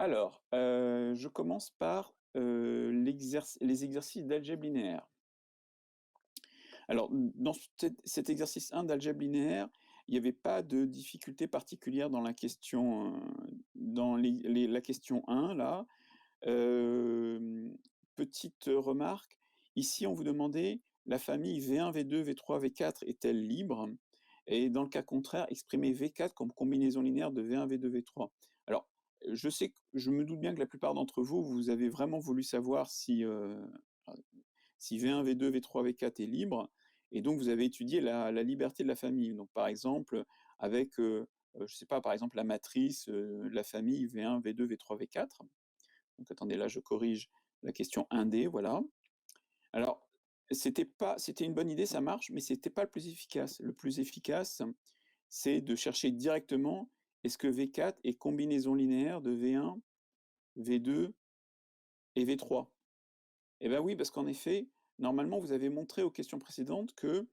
Alors, je commence par, les exercices d'algèbre linéaire. Alors, dans cet exercice 1 d'algèbre linéaire, il n'y avait pas de difficulté particulière dans la question, dans la question 1 là. Petite remarque, ici on vous demandait: «La famille V1, V2, V3, V4 est-elle libre?» et dans le cas contraire, exprimez V4 comme combinaison linéaire de V1, V2, V3. Alors, je me doute bien que la plupart d'entre vous, vous avez vraiment voulu savoir si V1, V2, V3, V4 est libre et donc vous avez étudié la liberté de la famille. Donc par exemple, avec, je sais pas, par exemple la matrice, la famille V1, V2, V3, V4. Donc attendez, là je corrige la question 1D, voilà. Alors, c'était une bonne idée, ça marche, mais c'était pas le plus efficace. Le plus efficace, c'est de chercher directement, est-ce que V4 est combinaison linéaire de V1, V2 et V3? Eh ben oui, parce qu'en effet, normalement, vous avez montré aux questions précédentes que,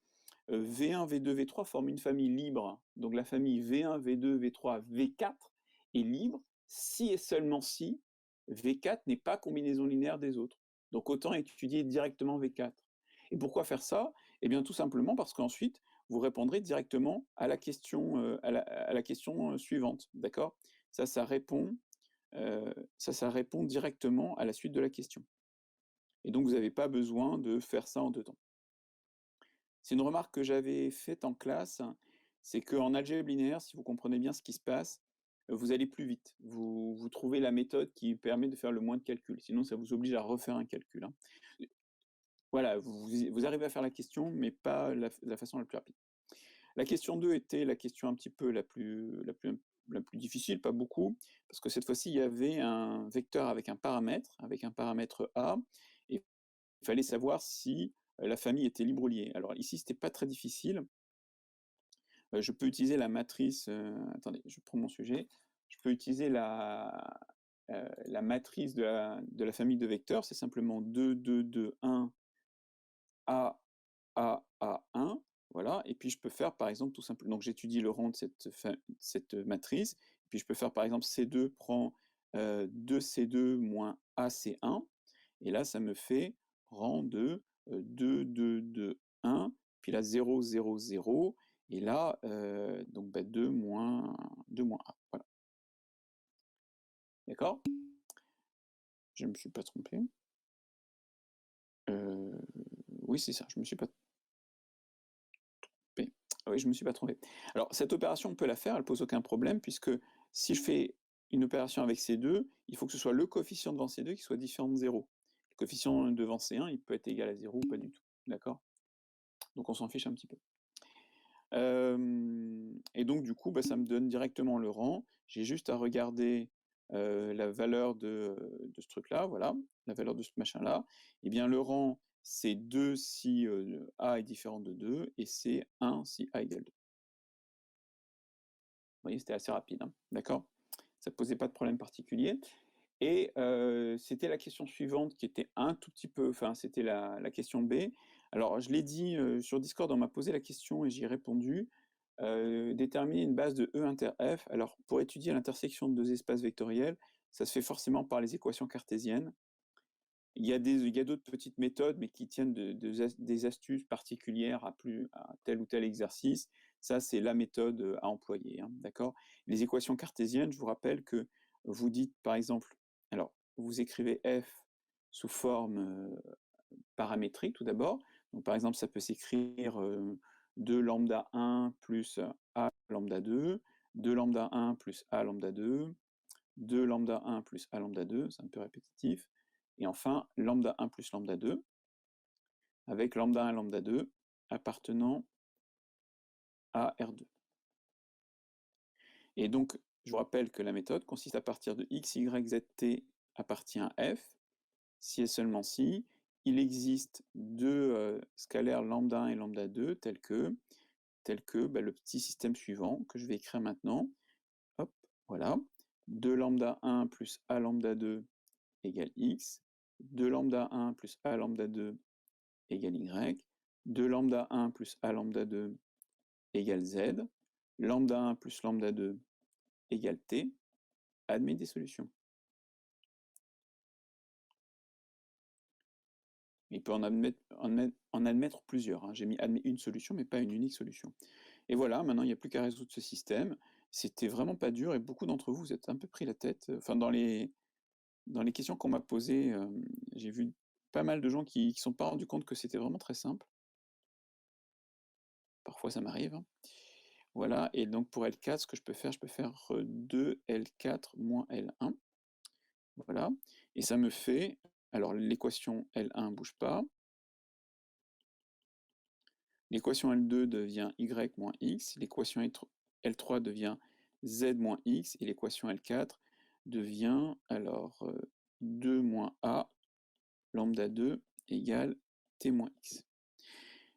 V1, V2, V3 forment une famille libre. Donc la famille V1, V2, V3, V4 est libre si et seulement si V4 n'est pas combinaison linéaire des autres. Donc autant étudier directement V4. Et pourquoi faire ça? Eh bien tout simplement parce qu'ensuite, vous répondrez directement à la question, à la question, suivante, d'accord? Ça, ça répond, ça répond directement à la suite de la question. Et donc vous n'avez pas besoin de faire ça en 2 temps. C'est une remarque que j'avais faite en classe, c'est qu'en algèbre linéaire, si vous comprenez bien ce qui se passe, vous allez plus vite. Vous trouvez la méthode qui permet de faire le moins de calculs, sinon ça vous oblige à refaire un calcul, hein. Voilà, vous arrivez à faire la question, mais pas la façon la plus rapide. La question 2 était la question un petit peu la plus difficile, pas beaucoup, parce que cette fois-ci, il y avait un vecteur avec un paramètre A, et il fallait savoir si, la famille était libre ou liée. Alors ici, c'était pas très difficile. Je peux utiliser la matrice, attendez, je prends mon sujet. Je peux utiliser la matrice de la famille de vecteurs, c'est simplement 2, 2, 2, 1, A, A, 1, voilà. Et puis je peux faire par exemple tout simplement, donc j'étudie le rang de cette matrice, et puis je peux faire par exemple C2 prend, 2C2 moins AC1, et là ça me fait rang de, 2, 2, 2, 1, puis là 0, 0, 0, et là, donc 2 moins 1, voilà. D'accord? Je ne me suis pas trompé. Heu, oui c'est ça, je me suis pas trompé. Ah oui, je me suis pas trompé. Alors cette opération, on peut la faire, elle pose aucun problème, puisque si je fais une opération avec C2, il faut que ce soit le coefficient devant C2 qui soit différent de 0. Le coefficient devant C1, il peut être égal à 0 ou pas du tout, d'accord? Donc on s'en fiche un petit peu. Et donc du coup, ça me donne directement le rang. J'ai juste à regarder, la valeur de ce truc-là, voilà, la valeur de ce machin-là. Et bien le rang, c'est 2 si, A est différent de 2, et c'est 1 si A égale 2. Vous voyez, c'était assez rapide, hein, d'accord? Ça posait pas de problème particulier, et c'était la question suivante qui était un tout petit peu, enfin, c'était la question B. Alors je l'ai dit, sur Discord, on m'a posé la question et j'y ai répondu. Déterminer une base de E inter F. Alors pour étudier l'intersection de 2 espaces vectoriels, ça se fait forcément par les équations cartésiennes. Il y a d'autres petites méthodes, mais qui tiennent des astuces particulières à tel ou tel exercice. Ça, c'est la méthode, à employer, hein, d'accord? Les équations cartésiennes, je vous rappelle que vous dites, par exemple, alors, vous écrivez f sous forme, paramétrique tout d'abord. Donc par exemple, ça peut s'écrire, 2 lambda 1 plus a lambda 2, 2 lambda 1 plus a lambda 2, 2 lambda 1 plus a lambda 2, c'est un peu répétitif, et enfin lambda 1 plus lambda 2, avec lambda 1 lambda 2 appartenant à R2. Et donc, je vous rappelle que la méthode consiste à partir de x, y, z, t appartient à f, si et seulement si il existe deux scalaires lambda 1 et lambda 2 tels que le petit système suivant que je vais écrire maintenant. Hop, voilà. 2 lambda 1 plus a lambda 2 égale x, 2 lambda 1 plus a lambda 2 égale y, 2 lambda 1 plus a lambda 2 égale z, lambda 1 plus lambda 2 égale t. Admet des solutions. Il peut en admettre plusieurs, hein. J'ai mis admet une solution, mais pas une unique solution. Et voilà, maintenant il n'y a plus qu'à résoudre ce système. C'était vraiment pas dur et beaucoup d'entre vous, vous êtes un peu pris la tête. Enfin, dans les questions qu'on m'a posées, j'ai vu pas mal de gens qui sont pas rendus compte que c'était vraiment très simple. Parfois ça m'arrive, hein. Voilà, et donc pour L4, ce que je peux faire 2 L4 moins L1. Voilà, et ça me fait, alors l'équation L1 bouge pas, l'équation L2 devient y moins x, l'équation L3 devient z moins x, et l'équation L4 devient alors 2 moins a lambda 2 égale t moins x.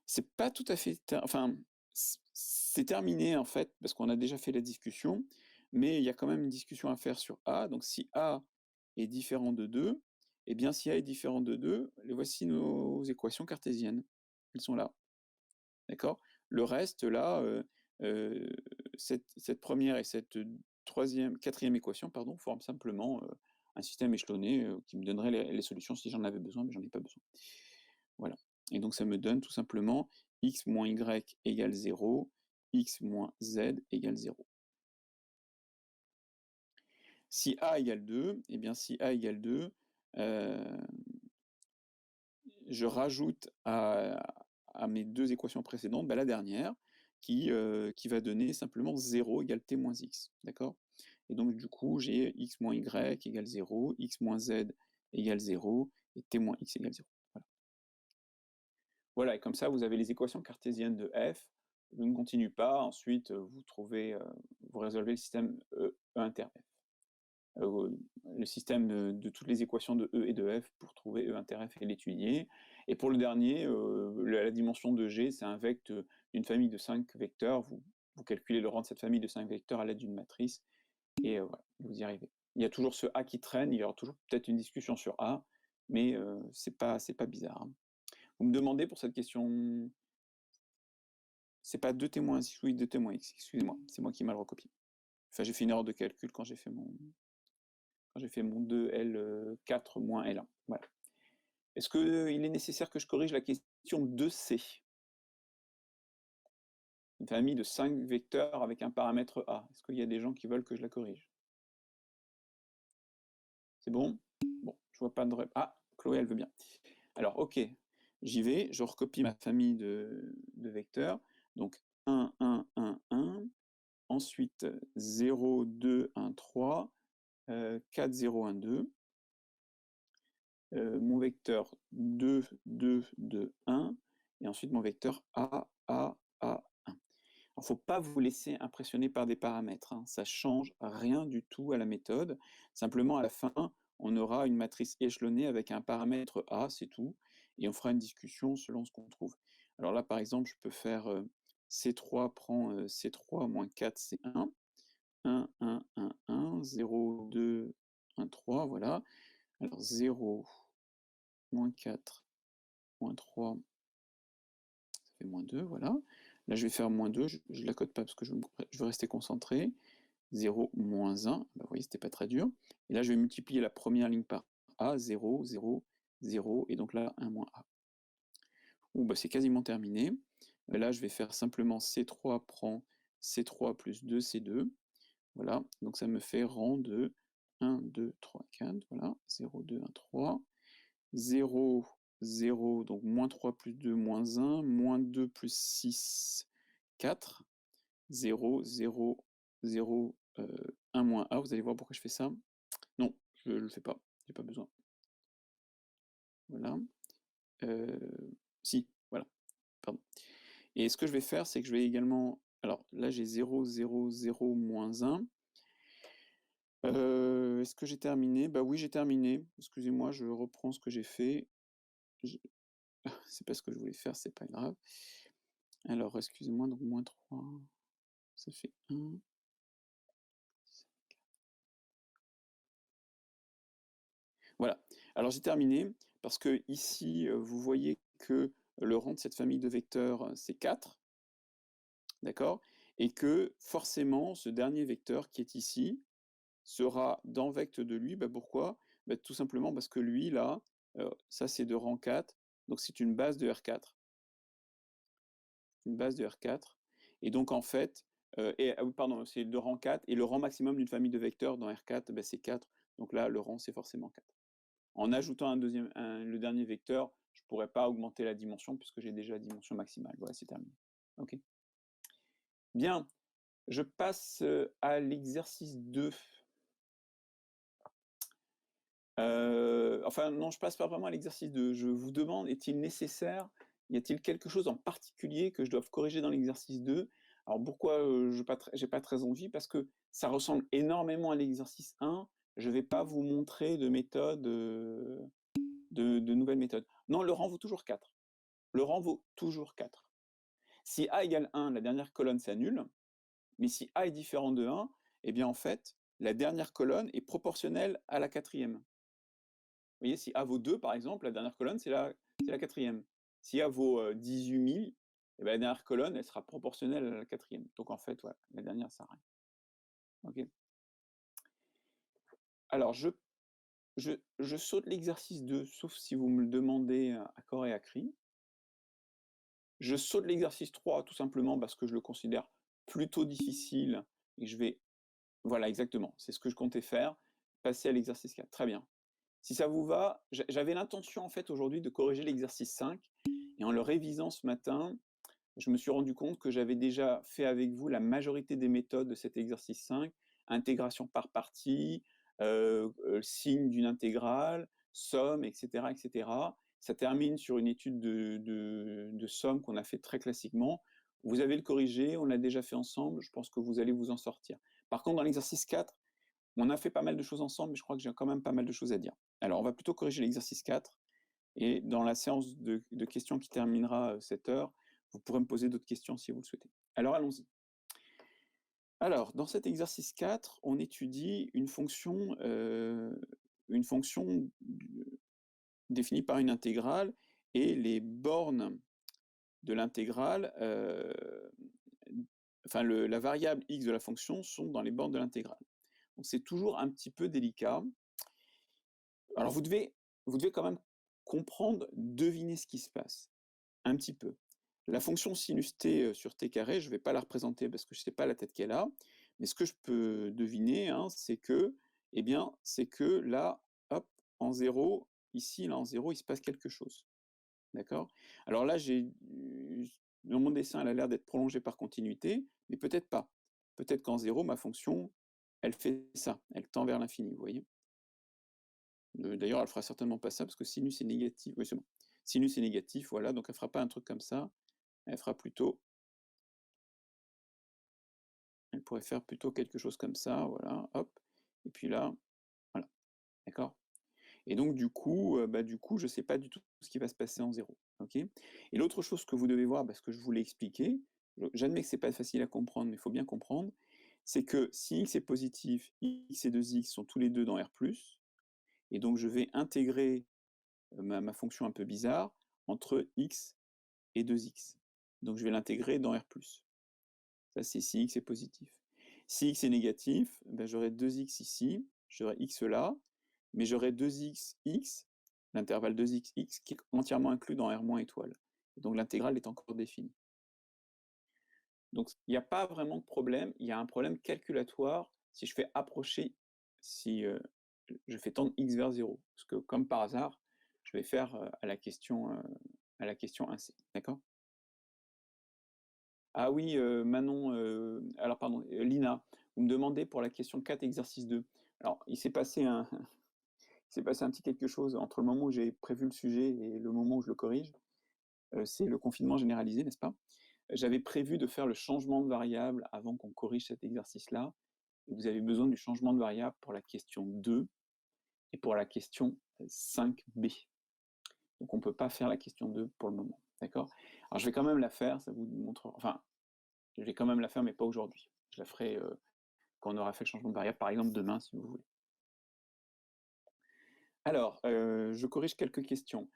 C'est pas tout à fait, enfin, c'est terminé en fait, parce qu'on a déjà fait la discussion, mais il y a quand même une discussion à faire sur a. Donc si a est différent de 2, eh bien si a est différent de 2, voici nos équations cartésiennes. Elles sont là. D'accord? Le reste, là, cette première et cette quatrième équation, pardon, forment simplement un système échelonné qui me donnerait les solutions si j'en avais besoin, mais j'en ai pas besoin. Voilà. Et donc ça me donne tout simplement x moins y égale 0, x moins z égale 0. Si a égale 2, eh bien si a égale 2, je rajoute à mes deux équations précédentes la dernière qui va donner simplement 0 égale t moins x. D'accord? Et donc du coup, j'ai x moins y égale 0, x moins z égale 0, et t moins x égale 0. Voilà. Voilà, et comme ça, vous avez les équations cartésiennes de f. Je ne continue pas. Ensuite, vous résolvez le système E inter f. Le système de toutes les équations de E et de F pour trouver E inter F et l'étudier. Et pour le dernier, la dimension de G, c'est un vecteur d'une famille de 5 vecteurs. Vous calculez le rang de cette famille de 5 vecteurs à l'aide d'une matrice, et voilà, vous y arrivez. Il y a toujours ce A qui traîne, il y aura toujours peut-être une discussion sur A, mais c'est pas bizarre, hein. Vous me demandez pour cette question, c'est pas 2 témoins x, oui, 2 témoins x, excusez-moi, c'est moi qui ai mal recopié. Enfin, j'ai fait une erreur de calcul quand j'ai fait mon 2L4 moins L1. Voilà. Est-ce qu'il est nécessaire que je corrige la question 2C? Une famille de 5 vecteurs avec un paramètre A. Est-ce qu'il y a des gens qui veulent que je la corrige? C'est bon? Bon, je vois pas de... Ah, Chloé, elle veut bien. Alors, ok, j'y vais. Je recopie ma famille de vecteurs. Donc, 1, 1, 1, 1. Ensuite, 0, 2, 1, 3. 4, 0, 1, 2. Mon vecteur 2, 2, 2, 1, et ensuite mon vecteur A, A, A, 1. Il ne faut pas vous laisser impressionner par des paramètres, hein. Ça ne change rien du tout à la méthode. Simplement, à la fin, on aura une matrice échelonnée avec un paramètre A, c'est tout, et on fera une discussion selon ce qu'on trouve. Alors là, par exemple, je peux faire C3 prend C3 moins 4, C1, 1, 1, 1, 1, 0, 2, 1, 3, voilà. Alors 0, moins 4, moins 3, ça fait moins 2, voilà. Là, je vais faire moins 2, je ne la code pas parce que je veux rester concentré. 0, moins 1, bah, vous voyez, c'était pas très dur. Et là, je vais multiplier la première ligne par A, 0, 0, 0, et donc là, 1 moins A. Bon, bah, c'est quasiment terminé. Là, je vais faire simplement C3 prend C3 plus 2, C2. Voilà, donc ça me fait rang de 1, 2, 3, 4, voilà, 0, 2, 1, 3. 0, 0, donc moins 3 plus 2, moins 1, moins 2 plus 6, 4, 0, 0, 0, 1 moins A. Vous allez voir pourquoi je fais ça. Non, je ne le fais pas, j'ai pas besoin. Voilà. Si, voilà, pardon. Et ce que je vais faire, c'est que je vais également... Alors là, j'ai 0, 0, 0, moins 1. Est-ce que j'ai terminé? Bah oui, j'ai terminé. Excusez-moi, je reprends ce que j'ai fait. C'est pas ce que je voulais faire, c'est pas grave. Alors, excusez-moi, donc moins 3, ça fait 1. Voilà. Alors, j'ai terminé, parce que ici, vous voyez que le rang de cette famille de vecteurs, c'est 4, d'accord? Et que, forcément, ce dernier vecteur qui est ici sera dans vecte de lui. Bah, pourquoi? Bah, tout simplement parce que lui, là, ça, c'est de rang 4. Donc c'est une base de R4. Une base de R4. Et donc en fait, pardon, c'est de rang 4, et le rang maximum d'une famille de vecteurs dans R4, ben, c'est 4. Donc là, le rang, c'est forcément 4. En ajoutant le dernier vecteur, je ne pourrais pas augmenter la dimension puisque j'ai déjà la dimension maximale. Voilà, c'est terminé. OK. Bien, je passe à l'exercice 2. Enfin, non, je passe pas vraiment à l'exercice 2. Je vous demande, est-il nécessaire, y a-t-il quelque chose en particulier que je doive corriger dans l'exercice 2? Alors pourquoi j'ai pas très envie? Parce que ça ressemble énormément à l'exercice 1. Je vais pas vous montrer de méthode, de nouvelles méthodes. Non, le rang vaut toujours 4. Le rang vaut toujours 4. Si A égale 1, la dernière colonne s'annule, mais si A est différent de 1, eh bien en fait, la dernière colonne est proportionnelle à la quatrième. Vous voyez, si A vaut 2, par exemple, la dernière colonne, c'est la quatrième. Si A vaut 18 000, eh bien, la dernière colonne, elle sera proportionnelle à la quatrième. Donc en fait, voilà, la dernière, ça rien. OK. Alors, je saute l'exercice 2, sauf si vous me le demandez à corps et à cri. Je saute l'exercice 3 tout simplement parce que je le considère plutôt difficile et je vais... Voilà, exactement, c'est ce que je comptais faire, passer à l'exercice 4. Très bien. Si ça vous va, j'avais l'intention en fait aujourd'hui de corriger l'exercice 5 et en le révisant ce matin, je me suis rendu compte que j'avais déjà fait avec vous la majorité des méthodes de cet exercice 5, intégration par partie, signe d'une intégrale, somme, etc., etc. Ça termine sur une étude de somme qu'on a fait très classiquement. Vous avez le corrigé, on l'a déjà fait ensemble, je pense que vous allez vous en sortir. Par contre, dans l'exercice 4, on a fait pas mal de choses ensemble, mais je crois que j'ai quand même pas mal de choses à dire. Alors, on va plutôt corriger l'exercice 4, et dans la séance de questions qui terminera cette heure, vous pourrez me poser d'autres questions si vous le souhaitez. Alors, allons-y. Alors, dans cet exercice 4, on étudie une fonction définie par une intégrale, et les bornes de l'intégrale, enfin la variable x de la fonction sont dans les bornes de l'intégrale. Donc c'est toujours un petit peu délicat. Alors vous devez quand même comprendre, deviner ce qui se passe, un petit peu. La fonction sinus t sur t carré, je ne vais pas la représenter parce que je ne sais pas la tête qu'elle a, mais ce que je peux deviner, hein, c'est que, eh bien, c'est que là, hop, en 0, ici, là, en 0, il se passe quelque chose. D'accord? Alors là, dans mon dessin, elle a l'air d'être prolongée par continuité, mais peut-être pas. Peut-être qu'en 0, ma fonction, elle fait ça, elle tend vers l'infini, vous voyez? D'ailleurs, elle fera certainement pas ça, parce que sinus est négatif. Oui, c'est bon. Sinus est négatif, voilà, donc elle fera pas un truc comme ça. Elle fera plutôt... Elle pourrait faire plutôt quelque chose comme ça, voilà, hop. Et puis là, voilà, d'accord? Et donc du coup, je ne sais pas du tout ce qui va se passer en 0. Ok. Et l'autre chose que vous devez voir, parce que je vous l'ai expliqué, j'admets que c'est pas facile à comprendre, mais il faut bien comprendre, c'est que si x est positif, x et 2x sont tous les deux dans R+, et donc je vais intégrer ma fonction un peu bizarre entre x et 2x. Donc je vais l'intégrer dans R+. Ça, c'est si x est positif. Si x est négatif, ben, j'aurai 2x ici, j'aurai x là, mais j'aurai 2x, x, l'intervalle 2x, x, qui est entièrement inclus dans R- étoile. Donc l'intégrale est encore définie. Donc il n'y a pas vraiment de problème, il y a un problème calculatoire si je fais approcher, si je fais tendre x vers 0. Parce que comme par hasard, je vais faire à la question 1c. D'accord? Ah oui, Manon, alors pardon, Lina, vous me demandez pour la question 4, exercice 2. Alors, il s'est passé un petit quelque chose entre le moment où j'ai prévu le sujet et le moment où je le corrige. C'est le confinement généralisé, n'est-ce pas? J'avais prévu de faire le changement de variable avant qu'on corrige cet exercice-là. Vous avez besoin du changement de variable pour la question 2 et pour la question 5b. Donc on ne peut pas faire la question 2 pour le moment, d'accord? Alors je vais quand même la faire, ça vous montre... Enfin, je vais quand même la faire, mais pas aujourd'hui. Je la ferai quand on aura fait le changement de variable, par exemple demain, si vous voulez. Alors, je corrige quelques questions.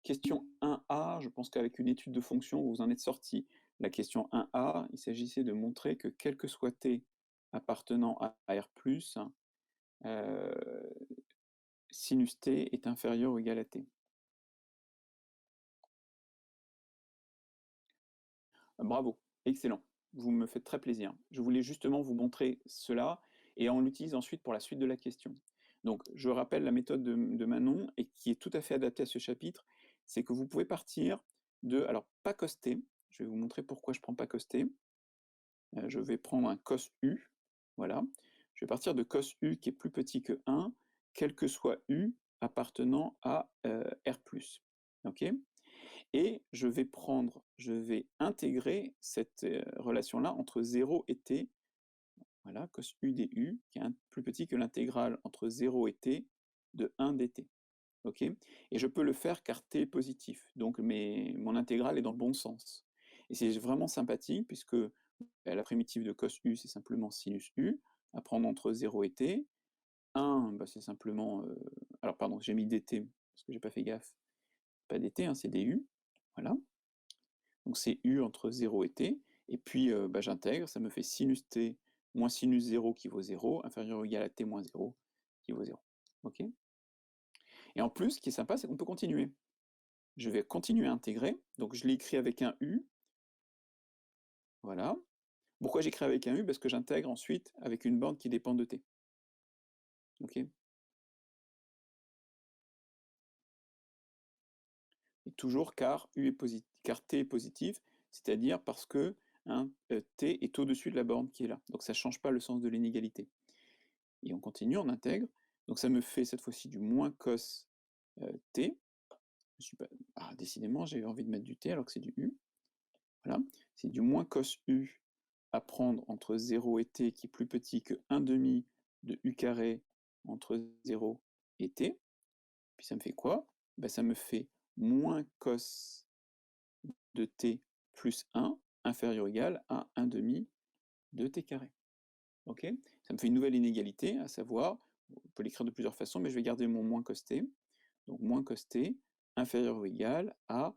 Question 1A, je pense qu'avec une étude de fonction, vous en êtes sorti. La question 1A, il s'agissait de montrer que quel que soit t appartenant à R+, sinus t est inférieur ou égal à t. Bravo, excellent. Vous me faites très plaisir. Je voulais justement vous montrer cela et on l'utilise ensuite pour la suite de la question. Donc, je rappelle la méthode de Manon et qui est tout à fait adaptée à ce chapitre, c'est que vous pouvez partir de, alors pas costé, je vais vous montrer pourquoi je prends pas costé. Je vais prendre un cos U, voilà. Je vais partir de cos U qui est plus petit que 1, quel que soit U appartenant à R+. OK? Et je vais intégrer cette relation-là entre 0 et t, voilà, cos U du, qui est plus petit que l'intégrale entre 0 et t de 1 dt. OK? Et je peux le faire car t est positif, donc mon intégrale est dans le bon sens. Et c'est vraiment sympathique puisque la primitive de cos U, c'est simplement sinus U, à prendre entre 0 et t. 1, bah, c'est simplement... alors pardon, j'ai mis dt, parce que j'ai pas fait gaffe. Pas dt, hein, c'est du. Voilà. Donc c'est U entre 0 et t. Et puis bah, j'intègre, ça me fait sinus t moins sinus 0 qui vaut 0, inférieur ou égal à t moins 0 qui vaut 0. OK? Et en plus, ce qui est sympa, c'est qu'on peut continuer. Je vais continuer à intégrer. Donc je l'ai écrit avec un U. Voilà. Pourquoi j'écris avec un U? Parce que j'intègre ensuite avec une borne qui dépend de t. OK? Et toujours car t est positif, c'est-à-dire parce que hein, t est au-dessus de la borne qui est là. Donc ça ne change pas le sens de l'inégalité. Et on continue, on intègre. Donc ça me fait cette fois-ci du moins cos t. Je suis pas... Ah, décidément, j'ai envie de mettre du t alors que c'est du u. Voilà. C'est du moins cos u à prendre entre 0 et t qui est plus petit que 1 demi de u carré entre 0 et t. Puis ça me fait quoi? Ben, ça me fait moins cos de t plus 1 inférieur ou égal à 1 demi de t carré. Ok? Ça me fait une nouvelle inégalité, à savoir, on peut l'écrire de plusieurs façons, mais je vais garder mon moins cos t. Donc moins cos t inférieur ou égal à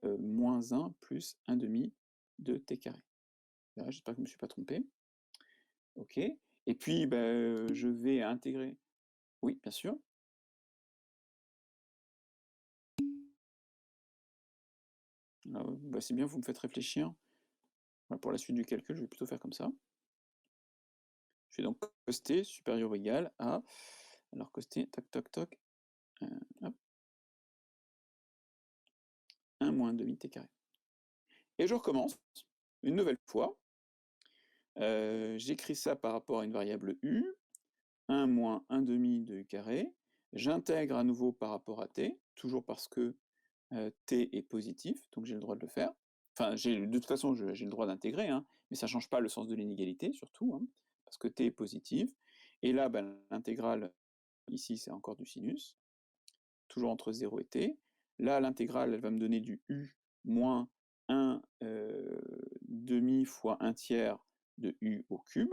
moins 1 plus 1 demi de t carré. J'espère que je ne me suis pas trompé. Ok? Et puis, je vais intégrer... Oui, bien sûr. C'est bien, vous me faites réfléchir. Pour la suite du calcul, je vais plutôt faire comme ça. Je fais donc cos t supérieur ou égal à... Alors cos t, toc, toc, toc. Hop. 1 moins 1 demi t carré. Et je recommence une nouvelle fois. J'écris ça par rapport à une variable u, 1 moins 1 demi de u carré. J'intègre à nouveau par rapport à t, toujours parce que t est positif, donc j'ai le droit de le faire. Enfin, de toute façon, j'ai le droit d'intégrer, hein, mais ça ne change pas le sens de l'inégalité, surtout, hein, parce que t est positif. Et là, l'intégrale, ici, c'est encore du sinus, toujours entre 0 et t. Là, l'intégrale, elle va me donner du u moins 1 demi fois 1 tiers de u au cube,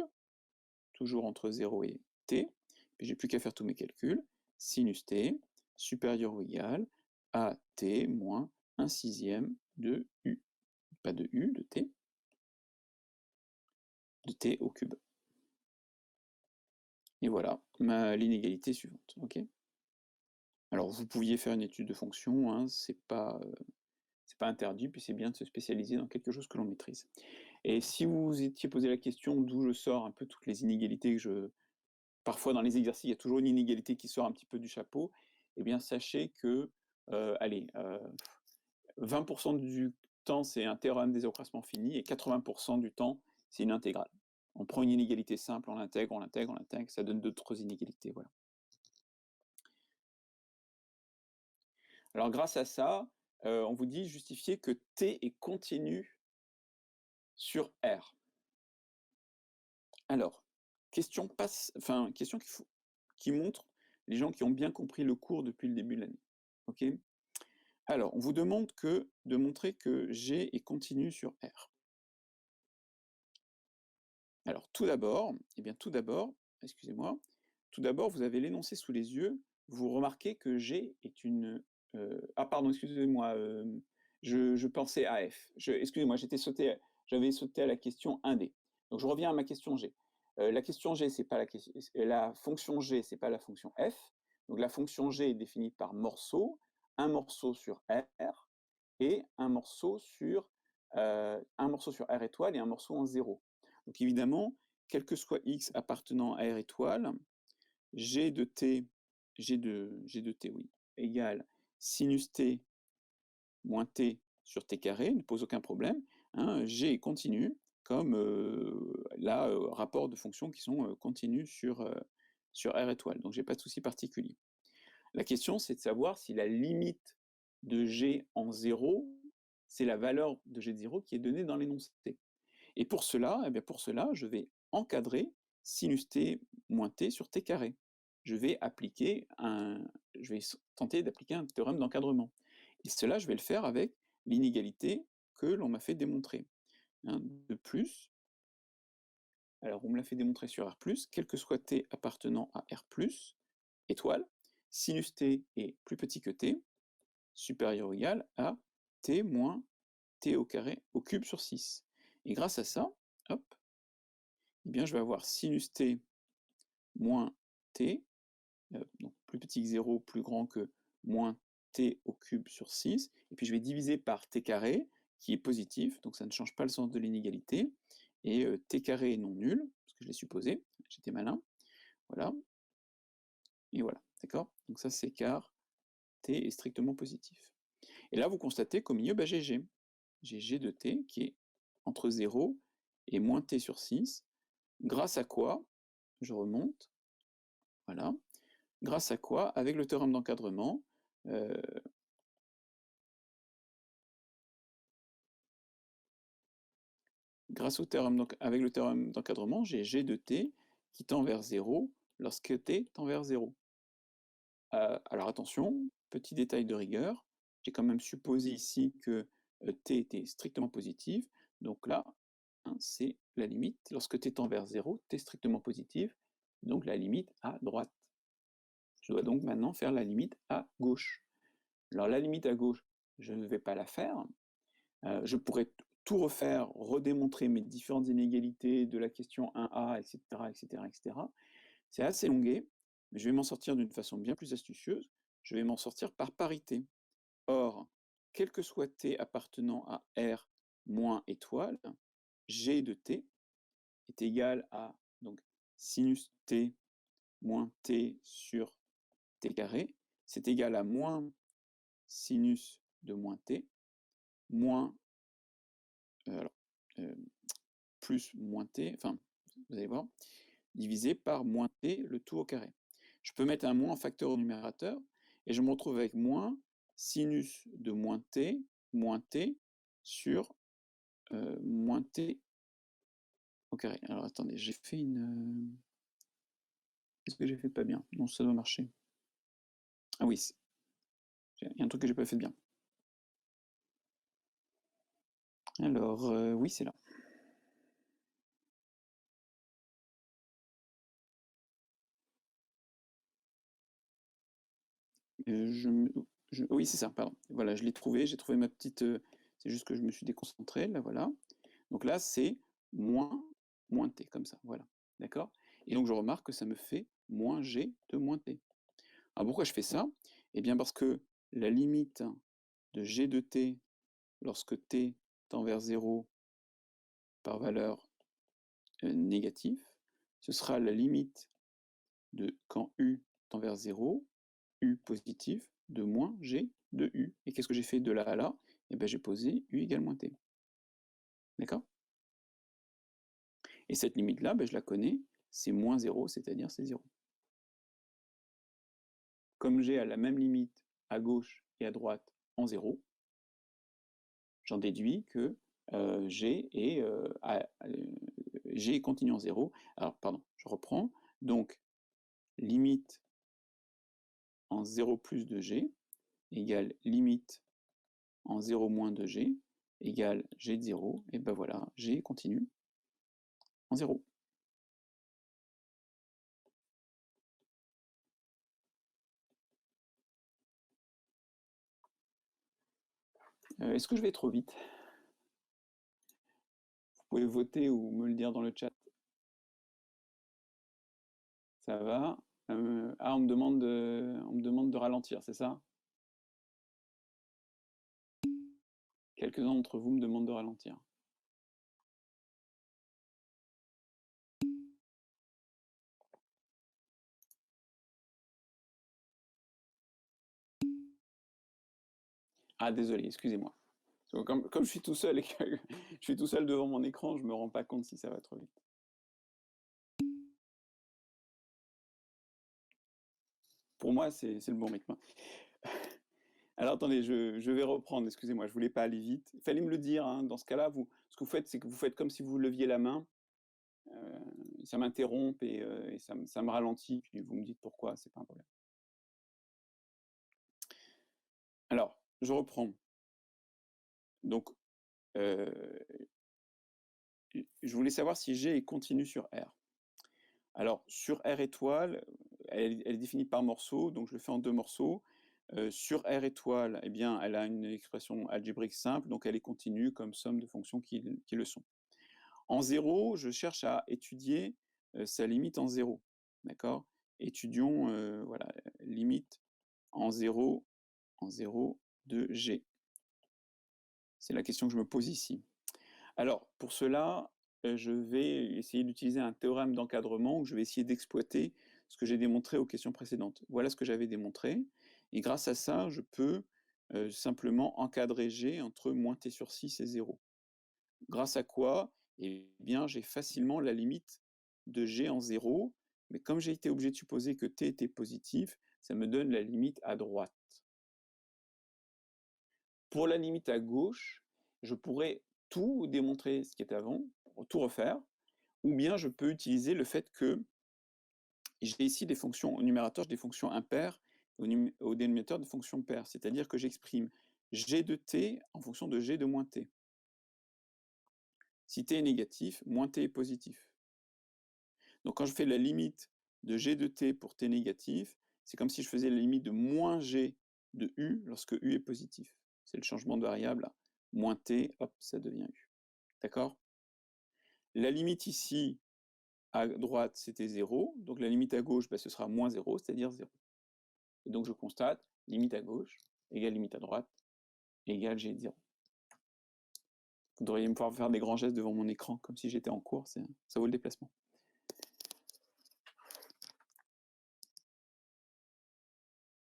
toujours entre 0 et t. Puis j'ai plus qu'à faire tous mes calculs. Sinus t supérieur ou égal à t moins 1 sixième de u. Pas de u, de t au cube. Et voilà l'inégalité suivante. Okay, alors vous pouviez faire une étude de fonction, hein, c'est pas interdit, puis c'est bien de se spécialiser dans quelque chose que l'on maîtrise. Et si vous vous étiez posé la question d'où je sors un peu toutes les inégalités que parfois dans les exercices, il y a toujours une inégalité qui sort un petit peu du chapeau, eh bien sachez que, 20% du temps, c'est un théorème des accroissements finis, et 80% du temps, c'est une intégrale. On prend une inégalité simple, on l'intègre, ça donne d'autres inégalités, voilà. Alors grâce à ça, on vous dit justifier que t est continu sur R. Alors, question qui montre les gens qui ont bien compris le cours depuis le début de l'année. Ok? Alors, on vous demande de montrer que G est continu sur R. Alors, tout d'abord, excusez-moi, tout d'abord, vous avez l'énoncé sous les yeux, vous remarquez que G est une... ah pardon, excusez-moi, je pensais à F. Excusez-moi, j'avais sauté à la question 1D. Donc je reviens à ma question G. La question G, c'est pas la fonction G, c'est pas la fonction F. Donc la fonction G est définie par morceau, un morceau sur R et un morceau sur un morceau sur R étoile et un morceau en 0. Donc évidemment, quel que soit X appartenant à R étoile, G de t, oui, égale sinus t moins t sur t carré, ne pose aucun problème. Hein, G est continu, comme là, rapport de fonctions qui sont continues sur R étoile. Donc j'ai pas de souci particulier. La question, c'est de savoir si la limite de G en 0, c'est la valeur de G de 0 qui est donnée dans l'énoncé. Et pour cela, je vais encadrer sinus t moins t sur t carré. Je vais tenter d'appliquer un théorème d'encadrement. Et cela, je vais le faire avec l'inégalité que l'on m'a fait démontrer. Hein, de plus, alors on me l'a fait démontrer sur R+, quel que soit t appartenant à R+, étoile, sinus t est plus petit que t, supérieur ou égal à t moins t au carré au cube sur 6. Et grâce à ça, hop, eh bien, je vais avoir sinus t moins t, donc plus petit que 0, plus grand que moins t au cube sur 6, et puis je vais diviser par t carré, qui est positif, donc ça ne change pas le sens de l'inégalité, et t carré est non nul, parce que je l'ai supposé, j'étais malin, voilà, et voilà, d'accord? Donc ça c'est car t est strictement positif. Et là vous constatez qu'au milieu, j'ai g. J'ai g de t qui est entre 0 et moins t sur 6, grâce à quoi, je remonte, voilà, grâce à quoi, avec le théorème d'encadrement, avec le théorème d'encadrement, j'ai g de t qui tend vers 0 lorsque t tend vers 0. Alors attention, petit détail de rigueur, j'ai quand même supposé ici que t était strictement positif, donc là, hein, c'est la limite, lorsque t tend vers 0, t strictement positif, donc la limite à droite. Je dois donc maintenant faire la limite à gauche. Alors la limite à gauche, je ne vais pas la faire. Je pourrais tout refaire, redémontrer mes différentes inégalités de la question 1a, etc., etc., etc. C'est assez longué, mais je vais m'en sortir d'une façon bien plus astucieuse. Je vais m'en sortir par parité. Or, quel que soit t appartenant à R moins étoile, g de t est égal à donc, sinus t moins t sur t carré, c'est égal à moins sinus de moins t, moins, alors, plus moins t, enfin, vous allez voir, divisé par moins t, le tout au carré. Je peux mettre un moins en facteur au numérateur, et je me retrouve avec moins sinus de moins t sur moins t au carré. Alors attendez, j'ai fait une... Qu'est-ce que j'ai fait pas bien? Non, ça doit marcher. Ah oui, il y a un truc que j'ai pas fait bien. Alors, oui, c'est là. Oui, c'est ça, pardon. Voilà, je l'ai trouvé, j'ai trouvé ma petite... c'est juste que je me suis déconcentré, là, voilà. Donc là, c'est moins t, comme ça, voilà. D'accord? Et donc je remarque que ça me fait moins g de moins t. Alors pourquoi je fais ça? Eh bien parce que la limite de g de t lorsque t tend vers 0 par valeur négative, ce sera la limite de quand u tend vers 0, u positif, de moins g de u. Et qu'est-ce que j'ai fait de là à là? Eh bien j'ai posé u égale moins t. D'accord? Et cette limite-là, je la connais, c'est moins 0, c'est-à-dire c'est 0. Comme j'ai à la même limite à gauche et à droite en 0, j'en déduis que G est continu en 0. Alors, pardon, je reprends. Donc, limite en 0 plus de G égale limite en 0 moins de G égale G de 0. Et ben voilà, G continue en 0. Est-ce que je vais trop vite? Vous pouvez voter ou me le dire dans le chat. Ça va? On me demande de ralentir, c'est ça? Quelques-uns d'entre vous me demandent de ralentir. Ah, désolé, excusez-moi. Comme je suis tout seul et que je suis tout seul devant mon écran, je me rends pas compte si ça va trop vite. Pour moi, c'est le bon rythme. Alors attendez, je vais reprendre, excusez-moi, je voulais pas aller vite. Il fallait me le dire, hein. Dans ce cas-là, ce que vous faites, c'est que vous faites comme si vous leviez la main. Ça m'interrompt et ça me ralentit, puis vous me dites pourquoi, c'est pas un problème. Alors, je reprends. Donc, euh, je voulais savoir si G est continu sur R. Alors, sur R étoile, elle est définie par morceaux, donc je le fais en 2 morceaux. Sur R étoile, eh bien, elle a une expression algébrique simple, donc elle est continue comme somme de fonctions qui le sont. En 0, je cherche à étudier sa limite en 0. D'accord? Étudions, voilà, limite en 0 de G. C'est la question que je me pose ici. Alors, pour cela, je vais essayer d'utiliser un théorème d'encadrement où je vais essayer d'exploiter ce que j'ai démontré aux questions précédentes. Voilà ce que j'avais démontré, et grâce à ça, je peux simplement encadrer G entre moins t sur 6 et 0. Grâce à quoi? Eh bien, j'ai facilement la limite de G en 0, mais comme j'ai été obligé de supposer que t était positif, ça me donne la limite à droite. Pour la limite à gauche, je pourrais tout démontrer ce qui était avant, tout refaire, ou bien je peux utiliser le fait que j'ai ici des fonctions, au numérateur, j'ai des fonctions impaires, au dénominateur des fonctions paires, c'est-à-dire que j'exprime g de t en fonction de g de moins t. Si t est négatif, moins t est positif. Donc quand je fais la limite de g de t pour t négatif, c'est comme si je faisais la limite de moins g de u lorsque u est positif. C'est le changement de variable, là. Moins t, hop, ça devient u. D'accord? La limite ici, à droite, c'était 0. Donc la limite à gauche, ce sera moins 0, c'est-à-dire 0. Et donc je constate, limite à gauche égale limite à droite égale g de 0. Vous devriez me pouvoir faire des grands gestes devant mon écran, comme si j'étais en cours, ça vaut le déplacement.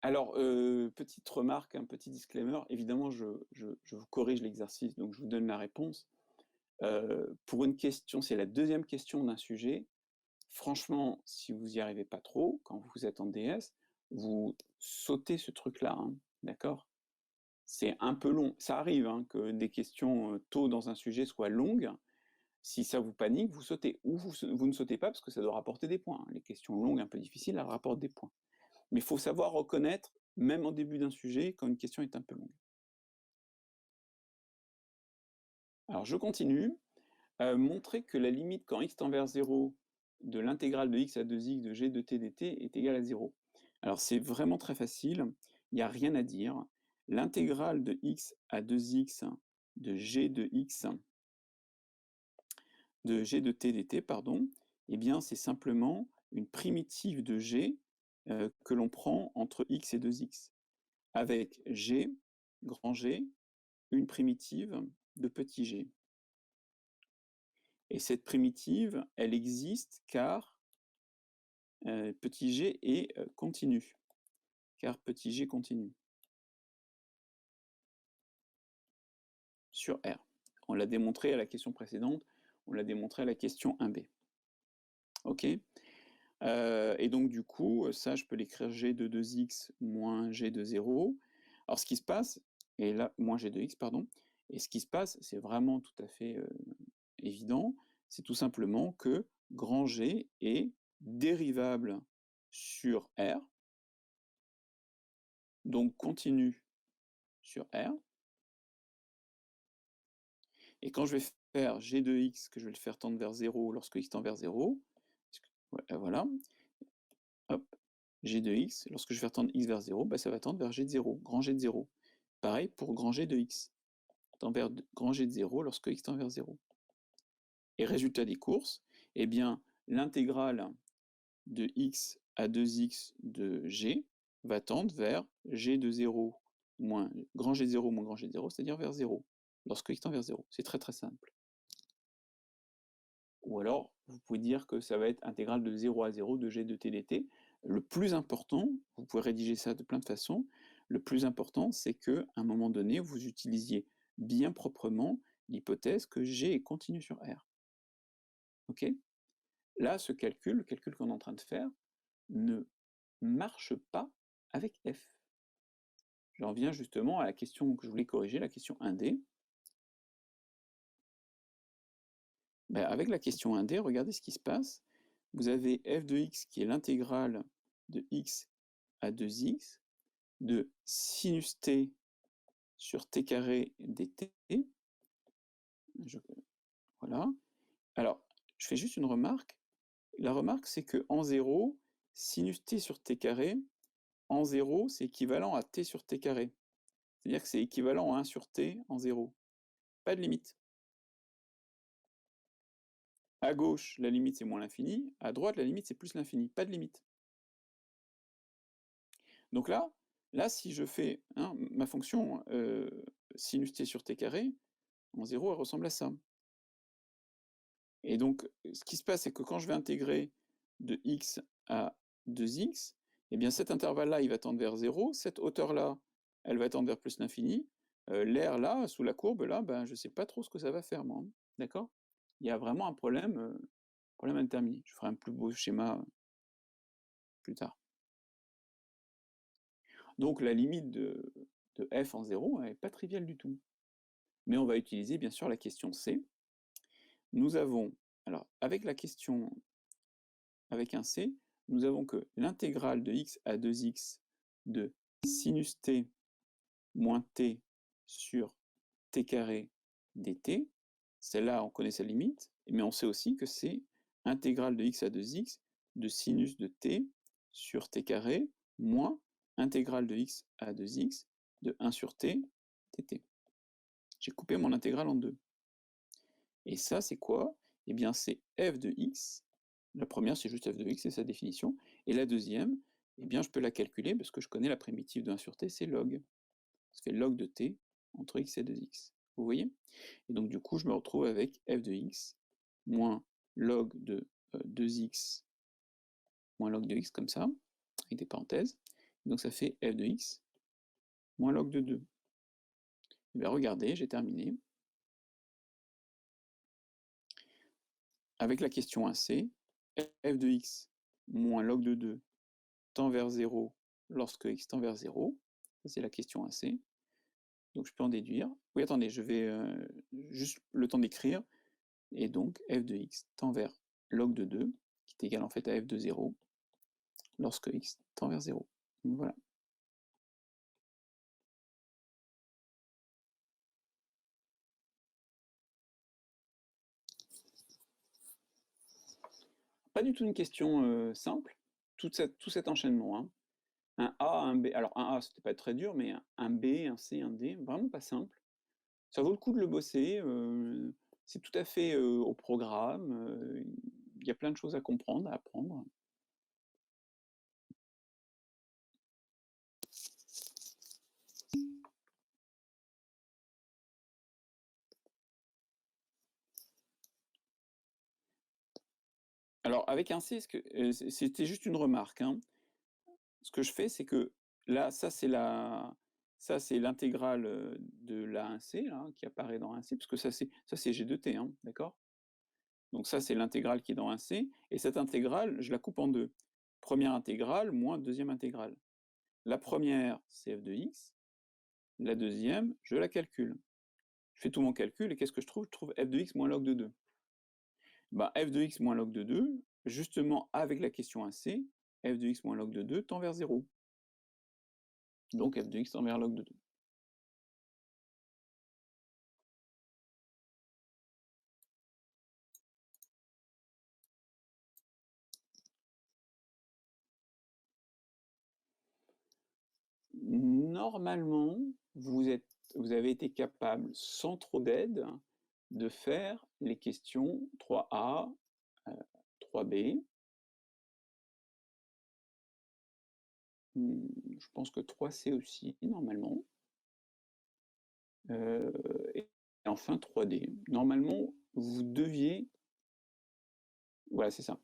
Alors, petite remarque, un petit disclaimer, évidemment, je vous corrige l'exercice, donc je vous donne la réponse. Pour une question, c'est la deuxième question d'un sujet. Franchement, si vous n'y arrivez pas trop, quand vous êtes en DS, vous sautez ce truc-là, hein, d'accord? C'est un peu long. Ça arrive hein, que des questions tôt dans un sujet soient longues. Si ça vous panique, vous sautez. Ou vous ne sautez pas parce que ça doit rapporter des points. Les questions longues, un peu difficiles, elles rapportent des points. Mais il faut savoir reconnaître, même au début d'un sujet, quand une question est un peu longue. Alors je continue. Montrer que la limite quand x tend vers 0 de l'intégrale de x à 2x de g de t dt est égale à 0. Alors c'est vraiment très facile, il n'y a rien à dire. L'intégrale de x à 2x de g de x de g de t dt, pardon, eh bien c'est simplement une primitive de g que l'on prend entre x et 2x, avec g, grand G, une primitive de petit g. Et cette primitive, elle existe car petit g est continu, car petit g continue sur R. On l'a démontré à la question précédente, on l'a démontré à la question 1b. Ok? Et donc du coup, ça je peux l'écrire g de 2x moins g de 0. Alors ce qui se passe, et là, moins g de x, pardon, et ce qui se passe, c'est vraiment tout à fait évident, c'est tout simplement que grand G est dérivable sur R, donc continue sur R. Et quand je vais faire g de x, que je vais le faire tendre vers 0 lorsque x tend vers 0, voilà, hop, g de x, lorsque je vais faire tendre x vers 0, ça va tendre vers g de 0, grand G de 0. Pareil pour grand G de x, tend vers grand G de 0 lorsque x tend vers 0. Et résultat des courses, eh bien, l'intégrale de x à 2x de g va tendre vers g de 0 moins grand G de 0 moins grand G de 0, c'est-à-dire vers 0. lorsque x tend vers 0. C'est très très simple. Ou alors, vous pouvez dire que ça va être intégrale de 0 à 0 de g de t dt. Le plus important, vous pouvez rédiger ça de plein de façons, le plus important, c'est qu'à un moment donné, vous utilisiez bien proprement l'hypothèse que g est continu sur R. Ok? Là, le calcul qu'on est en train de faire, ne marche pas avec f. J'en viens justement à la question que je voulais corriger, la question 1D. Ben, avec la question 1D, regardez ce qui se passe. Vous avez f de x qui est l'intégrale de x à 2x de sinus t sur t carré dt. Voilà. Alors, je fais juste une remarque. La remarque, c'est que en 0, sinus t sur t carré, en 0, c'est équivalent à t sur t carré. C'est-à-dire que c'est équivalent à 1 sur t en 0. Pas de limite. À gauche, la limite, c'est moins l'infini. À droite, la limite, c'est plus l'infini. Pas de limite. Donc là, si je fais ma fonction sinus t sur t carré, en 0, elle ressemble à ça. Et donc, ce qui se passe, c'est que quand je vais intégrer de x à 2x, eh bien cet intervalle-là, il va tendre vers 0. Cette hauteur-là, elle va tendre vers plus l'infini. L'air, là, sous la courbe, là, ben, je ne sais pas trop ce que ça va faire, moi. D'accord? Il y a vraiment un problème indéterminé. Je ferai un plus beau schéma plus tard. Donc la limite de f en 0 n'est pas triviale du tout. Mais on va utiliser bien sûr la question C. Nous avons, alors avec la question, avec un C, nous avons que l'intégrale de x à 2x de sinus t moins t sur t carré dt, celle-là on connaît sa limite, mais on sait aussi que c'est intégrale de x à 2x de sinus de t sur t carré moins intégrale de x à 2x de 1 sur t dt. J'ai coupé mon intégrale en deux. Et ça, c'est quoi? Eh bien, c'est f de x. La première, c'est juste f de x, c'est sa définition. Et la deuxième, eh bien, je peux la calculer parce que je connais la primitive de 1 sur t, c'est log. Ça fait log de t entre x et 2x. Vous voyez? Et donc, du coup, je me retrouve avec f de x moins log de 2x moins log de x, comme ça, avec des parenthèses. Et donc, ça fait f de x moins log de 2. Et bien, regardez, j'ai terminé. Avec la question 1c, f de x moins log de 2 tend vers 0 lorsque x tend vers 0. Ça, c'est la question 1c. Donc, je peux en déduire. Oui, attendez, je vais juste le temps d'écrire. Et donc, f de x tend vers log de 2, qui est égal en fait à f de 0, lorsque x tend vers 0. Donc, voilà. Pas du tout une question simple, tout cet enchaînement. Hein. Un A, un B. Alors, un A, c'était pas très dur, mais un B, un C, un D, vraiment pas simple. Ça vaut le coup de le bosser. C'est tout à fait au programme. Il y a plein de choses à comprendre, à apprendre. Alors, avec un C, c'était juste une remarque. Hein. Ce que je fais, c'est que là, ça, c'est l'intégrale de la 1C, là, qui apparaît dans 1C, parce que ça, c'est G de T, hein, d'accord? Donc ça, c'est l'intégrale qui est dans 1C, et cette intégrale, je la coupe en deux. Première intégrale moins deuxième intégrale. La première, c'est f de x. La deuxième, je la calcule. Je fais tout mon calcul, et qu'est-ce que je trouve? Je trouve f de x moins log de 2. Bah, f de x moins log de 2, justement, avec la question 1c, f de x moins log de 2 tend vers 0. Donc f de x tend vers log de 2. Normalement, vous avez été capable, sans trop d'aide, de faire les questions 3A, 3B. Je pense que 3C aussi, normalement. enfin 3D. Normalement, vous deviez... Voilà, c'est ça.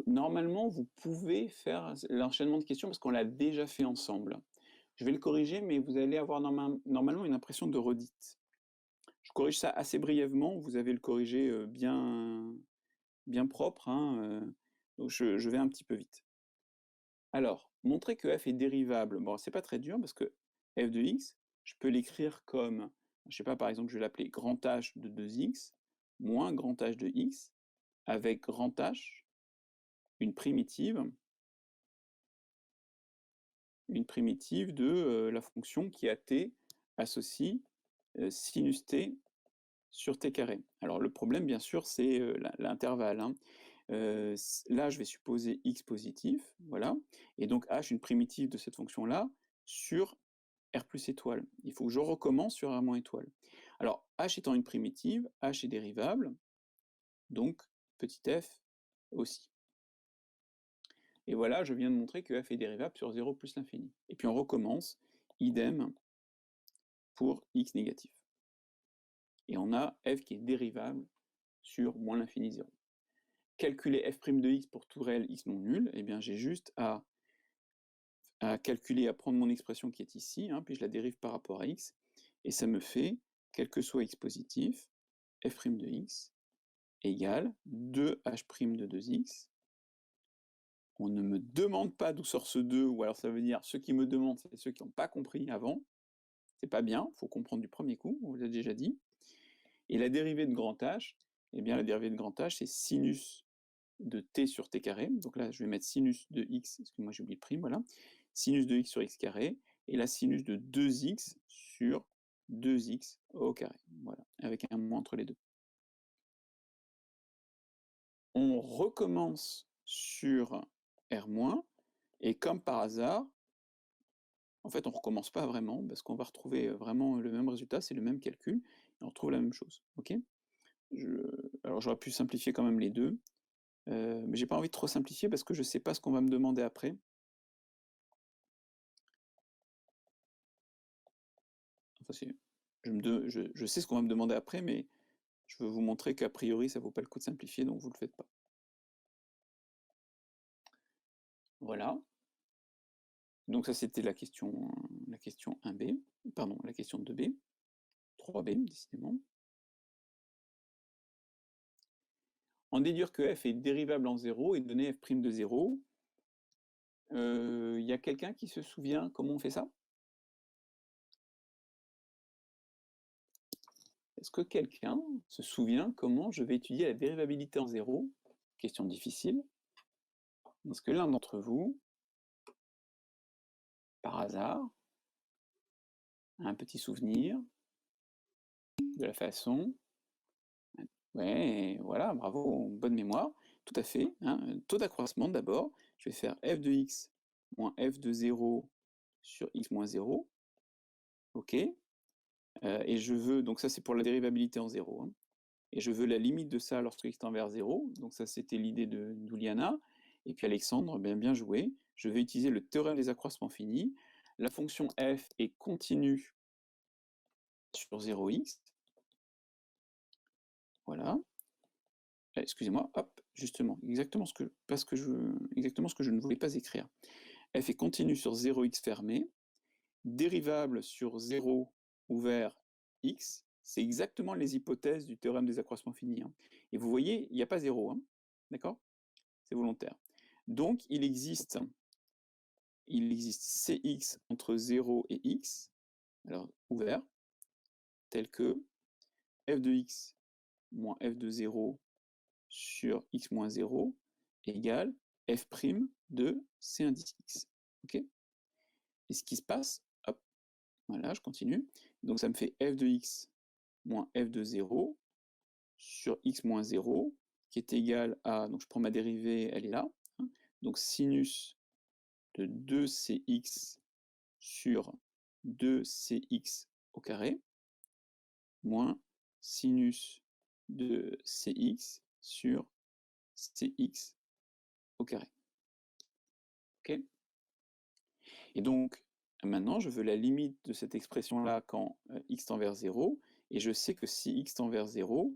Normalement, vous pouvez faire l'enchaînement de questions parce qu'on l'a déjà fait ensemble. Je vais le corriger, mais vous allez avoir normalement une impression de redite. Je corrige ça assez brièvement, vous avez le corrigé bien propre, hein, donc je vais un petit peu vite. Alors, montrer que f est dérivable, bon, c'est pas très dur parce que f de x, je peux l'écrire comme, je sais pas, par exemple, je vais l'appeler grand H de 2x moins grand H de x avec grand H, une primitive de la fonction qui a t associe sinus t sur t carré. Alors le problème, bien sûr, c'est l'intervalle, hein. Là, je vais supposer x positif, voilà, et donc h, une primitive de cette fonction-là, sur r plus étoile. Il faut que je recommence sur r moins étoile. Alors, h étant une primitive, h est dérivable, donc petit f aussi. Et voilà, je viens de montrer que f est dérivable sur 0 plus l'infini. Et puis on recommence, idem pour x négatif. Et on a f qui est dérivable sur moins l'infini 0. Calculer f' de x pour tout réel x non nul, eh bien j'ai juste à calculer, à prendre mon expression qui est ici, hein, puis je la dérive par rapport à x, et ça me fait, quel que soit x positif, f' de x égale 2h' de 2x. On ne me demande pas d'où sort ce 2, ou alors ça veut dire ceux qui me demandent, c'est ceux qui n'ont pas compris avant. C'est pas bien, il faut comprendre du premier coup, on vous l'a déjà dit. Et la dérivée de grand H, eh bien la dérivée de grand H, c'est sinus de t sur t carré. Donc là, je vais mettre sinus de x, excusez-moi, j'ai oublié le prime, voilà. Sinus de x sur x carré, et la sinus de 2x sur 2x au carré. Voilà, avec un moins entre les deux. On recommence sur R-, et comme par hasard, en fait, on ne recommence pas vraiment, parce qu'on va retrouver vraiment le même résultat, c'est le même calcul, et on retrouve la même chose. Ok. Alors j'aurais pu simplifier quand même les deux, mais j'ai pas envie de trop simplifier parce que je sais pas ce qu'on va me demander après. Enfin, je sais ce qu'on va me demander après, mais je veux vous montrer qu'a priori ça vaut pas le coup de simplifier, donc vous le faites pas. Voilà. Donc ça c'était la question 1b, pardon, la question 2b, 3b décidément. En déduire que f est dérivable en 0 et donner f' de 0, y a quelqu'un qui se souvient comment on fait ça? Est-ce que quelqu'un se souvient comment je vais étudier la dérivabilité en 0? Question difficile. Est-ce que l'un d'entre vous, par hasard, a un petit souvenir de la façon... Ouais, voilà, bravo, bonne mémoire, tout à fait, hein, taux d'accroissement d'abord, je vais faire f de x moins f de 0 sur x moins 0, ok, et je veux, donc ça c'est pour la dérivabilité en 0, hein, et je veux la limite de ça lorsque x tend vers 0, donc ça c'était l'idée d'Uliana, et puis Alexandre, bien joué, je vais utiliser le théorème des accroissements finis, la fonction f est continue sur 0x, voilà, excusez-moi, hop, justement, exactement ce que je ne voulais pas écrire. F est continue sur 0x fermé, dérivable sur 0 ouvert x, c'est exactement les hypothèses du théorème des accroissements finis, hein. Et vous voyez, il n'y a pas 0, hein, d'accord? C'est volontaire. Donc il existe Cx entre 0 et x, alors ouvert, tel que f de x moins f de 0 sur x moins 0 égale f' de c indice x. Ok. Et ce qui se passe, hop, voilà, je continue. Donc ça me fait f de x moins f de 0 sur x moins 0 qui est égal à, donc je prends ma dérivée, elle est là, hein, donc sinus de 2cx sur 2cx au carré moins sinus de cx sur cx au carré. Ok. Et donc, Maintenant, je veux la limite de cette expression-là quand x tend vers 0, et je sais que si x tend vers 0,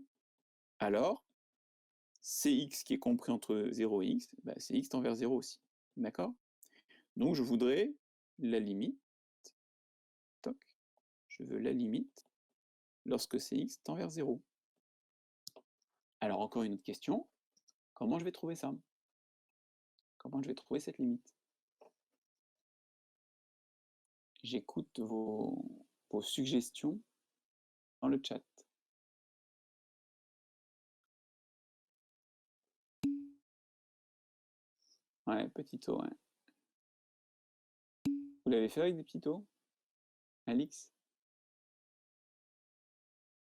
alors Cx qui est compris entre 0 et x, bah, c'est x tend vers 0 aussi. D'accord? Donc je voudrais la limite, toc, je veux la limite lorsque Cx tend vers 0. Alors encore une autre question, comment je vais trouver ça? Comment je vais trouver cette limite? J'écoute vos suggestions dans le chat. Ouais, petit o, ouais. Vous l'avez fait avec des petits o, Alix?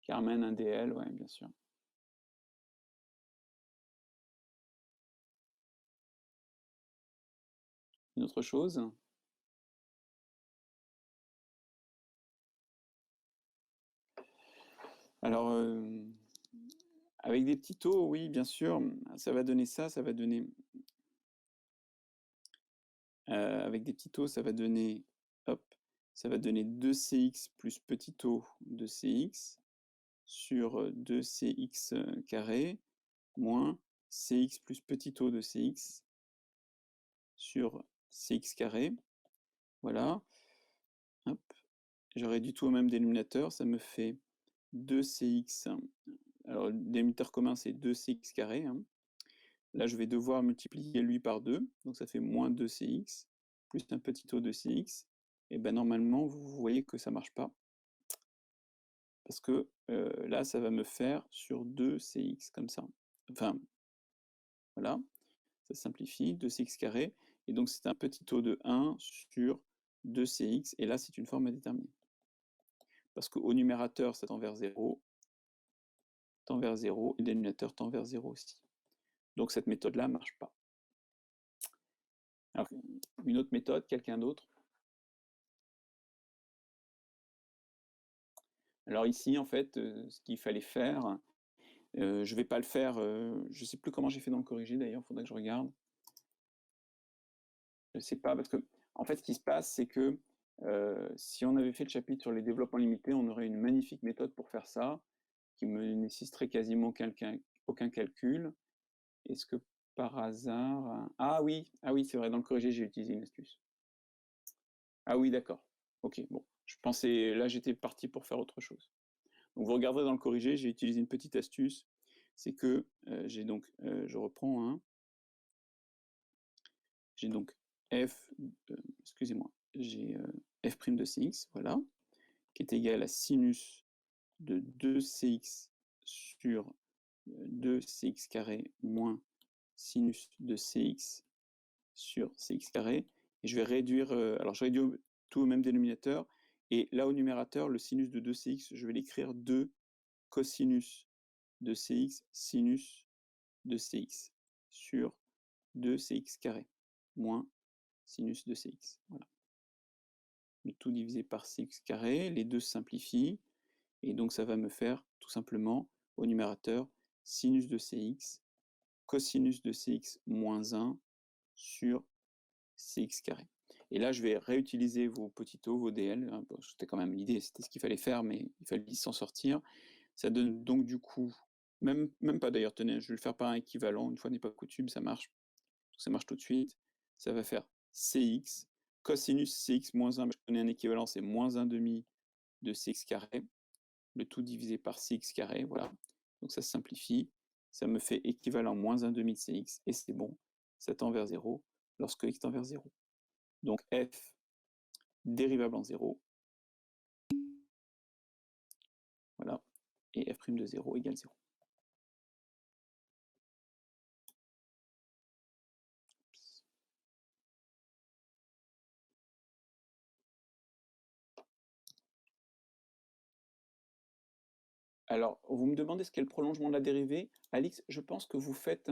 Carmen, un DL, ouais, bien sûr. Une autre chose? Alors, avec des petits o, oui, bien sûr, ça va donner ça, ça va donner... avec des petits o, ça va donner, hop, ça va donner 2cx plus petit o de cx sur 2cx carré moins cx plus petit o de cx sur cx carré. Voilà. Hop. Je réduis tout au même dénominateur, ça me fait 2cx. Alors, le dénominateur commun, c'est 2cx carré. Hein. Là, je vais devoir multiplier lui par 2, donc ça fait moins 2cx, plus un petit o de cx. Et ben normalement, vous voyez que ça ne marche pas. Parce que là, ça va me faire sur 2cx, comme ça. Enfin, voilà, ça simplifie, 2cx carré. Et donc, c'est un petit o de 1 sur 2cx. Et là, c'est une forme indéterminée. Parce qu'au numérateur, ça tend vers 0, et le dénominateur tend vers 0 aussi. Donc, cette méthode-là ne marche pas. Alors, une autre méthode, quelqu'un d'autre? Alors ici, en fait, ce qu'il fallait faire, je ne vais pas le faire, je ne sais plus comment j'ai fait dans le corrigé d'ailleurs, il faudrait que je regarde. Je ne sais pas, parce que, en fait, ce qui se passe, c'est que si on avait fait le chapitre sur les développements limités, on aurait une magnifique méthode pour faire ça, qui ne nécessiterait quasiment aucun calcul. Est-ce que par hasard... Ah oui, c'est vrai, dans le corrigé, j'ai utilisé une astuce. Ah oui, d'accord. Ok, bon. Je pensais, là, j'étais parti pour faire autre chose. Donc vous regarderez dans le corrigé, j'ai utilisé une petite astuce, c'est que j'ai donc, je reprends, hein, j'ai donc f, excusez-moi, j'ai f' de cx, voilà, qui est égal à sinus de 2cx sur 2cx carré moins sinus de cx sur cx carré, et je vais réduire, alors je réduis tout au même dénominateur, et là au numérateur, le sinus de 2cx, je vais l'écrire 2 cosinus de cx sinus de cx sur 2cx carré moins sinus de cx. Voilà. Le tout divisé par cx carré, les deux se simplifient, et donc ça va me faire tout simplement au numérateur sinus de cx cosinus de cx moins 1 sur cx carré. Et là, je vais réutiliser vos petits o, vos dl. Hein. Bon, c'était quand même l'idée, c'était ce qu'il fallait faire, mais il fallait s'en sortir. Ça donne donc du coup, même pas d'ailleurs, tenez, je vais le faire par un équivalent, une fois n'est pas coutume, ça marche tout de suite. Ça va faire cx, cosinus cx moins 1, je connais un équivalent, c'est moins 1 demi de cx carré, le tout divisé par cx carré, voilà. Donc ça se simplifie, ça me fait équivalent moins 1 demi de cx, et c'est bon, ça tend vers 0 lorsque x tend vers 0. Donc f dérivable en 0, voilà, et f' de 0 égale 0. Alors, vous me demandez ce qu'est le prolongement de la dérivée. Alix, je pense que vous faites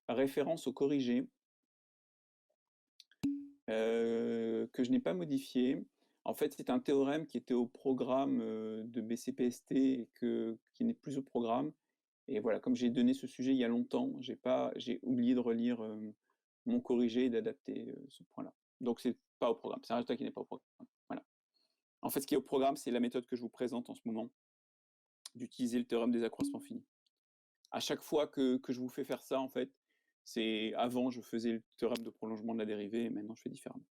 référence au corrigé que je n'ai pas modifié. En fait, c'est un théorème qui était au programme de BCPST et qui n'est plus au programme. Et voilà, comme j'ai donné ce sujet il y a longtemps, j'ai oublié de relire mon corrigé et d'adapter ce point-là. Donc c'est pas au programme. C'est un résultat qui n'est pas au programme. Voilà. En fait, ce qui est au programme, c'est la méthode que je vous présente en ce moment, d'utiliser le théorème des accroissements finis. À chaque fois que je vous fais faire ça, en fait, c'est avant, je faisais le théorème de prolongement de la dérivée, et maintenant, je fais différemment.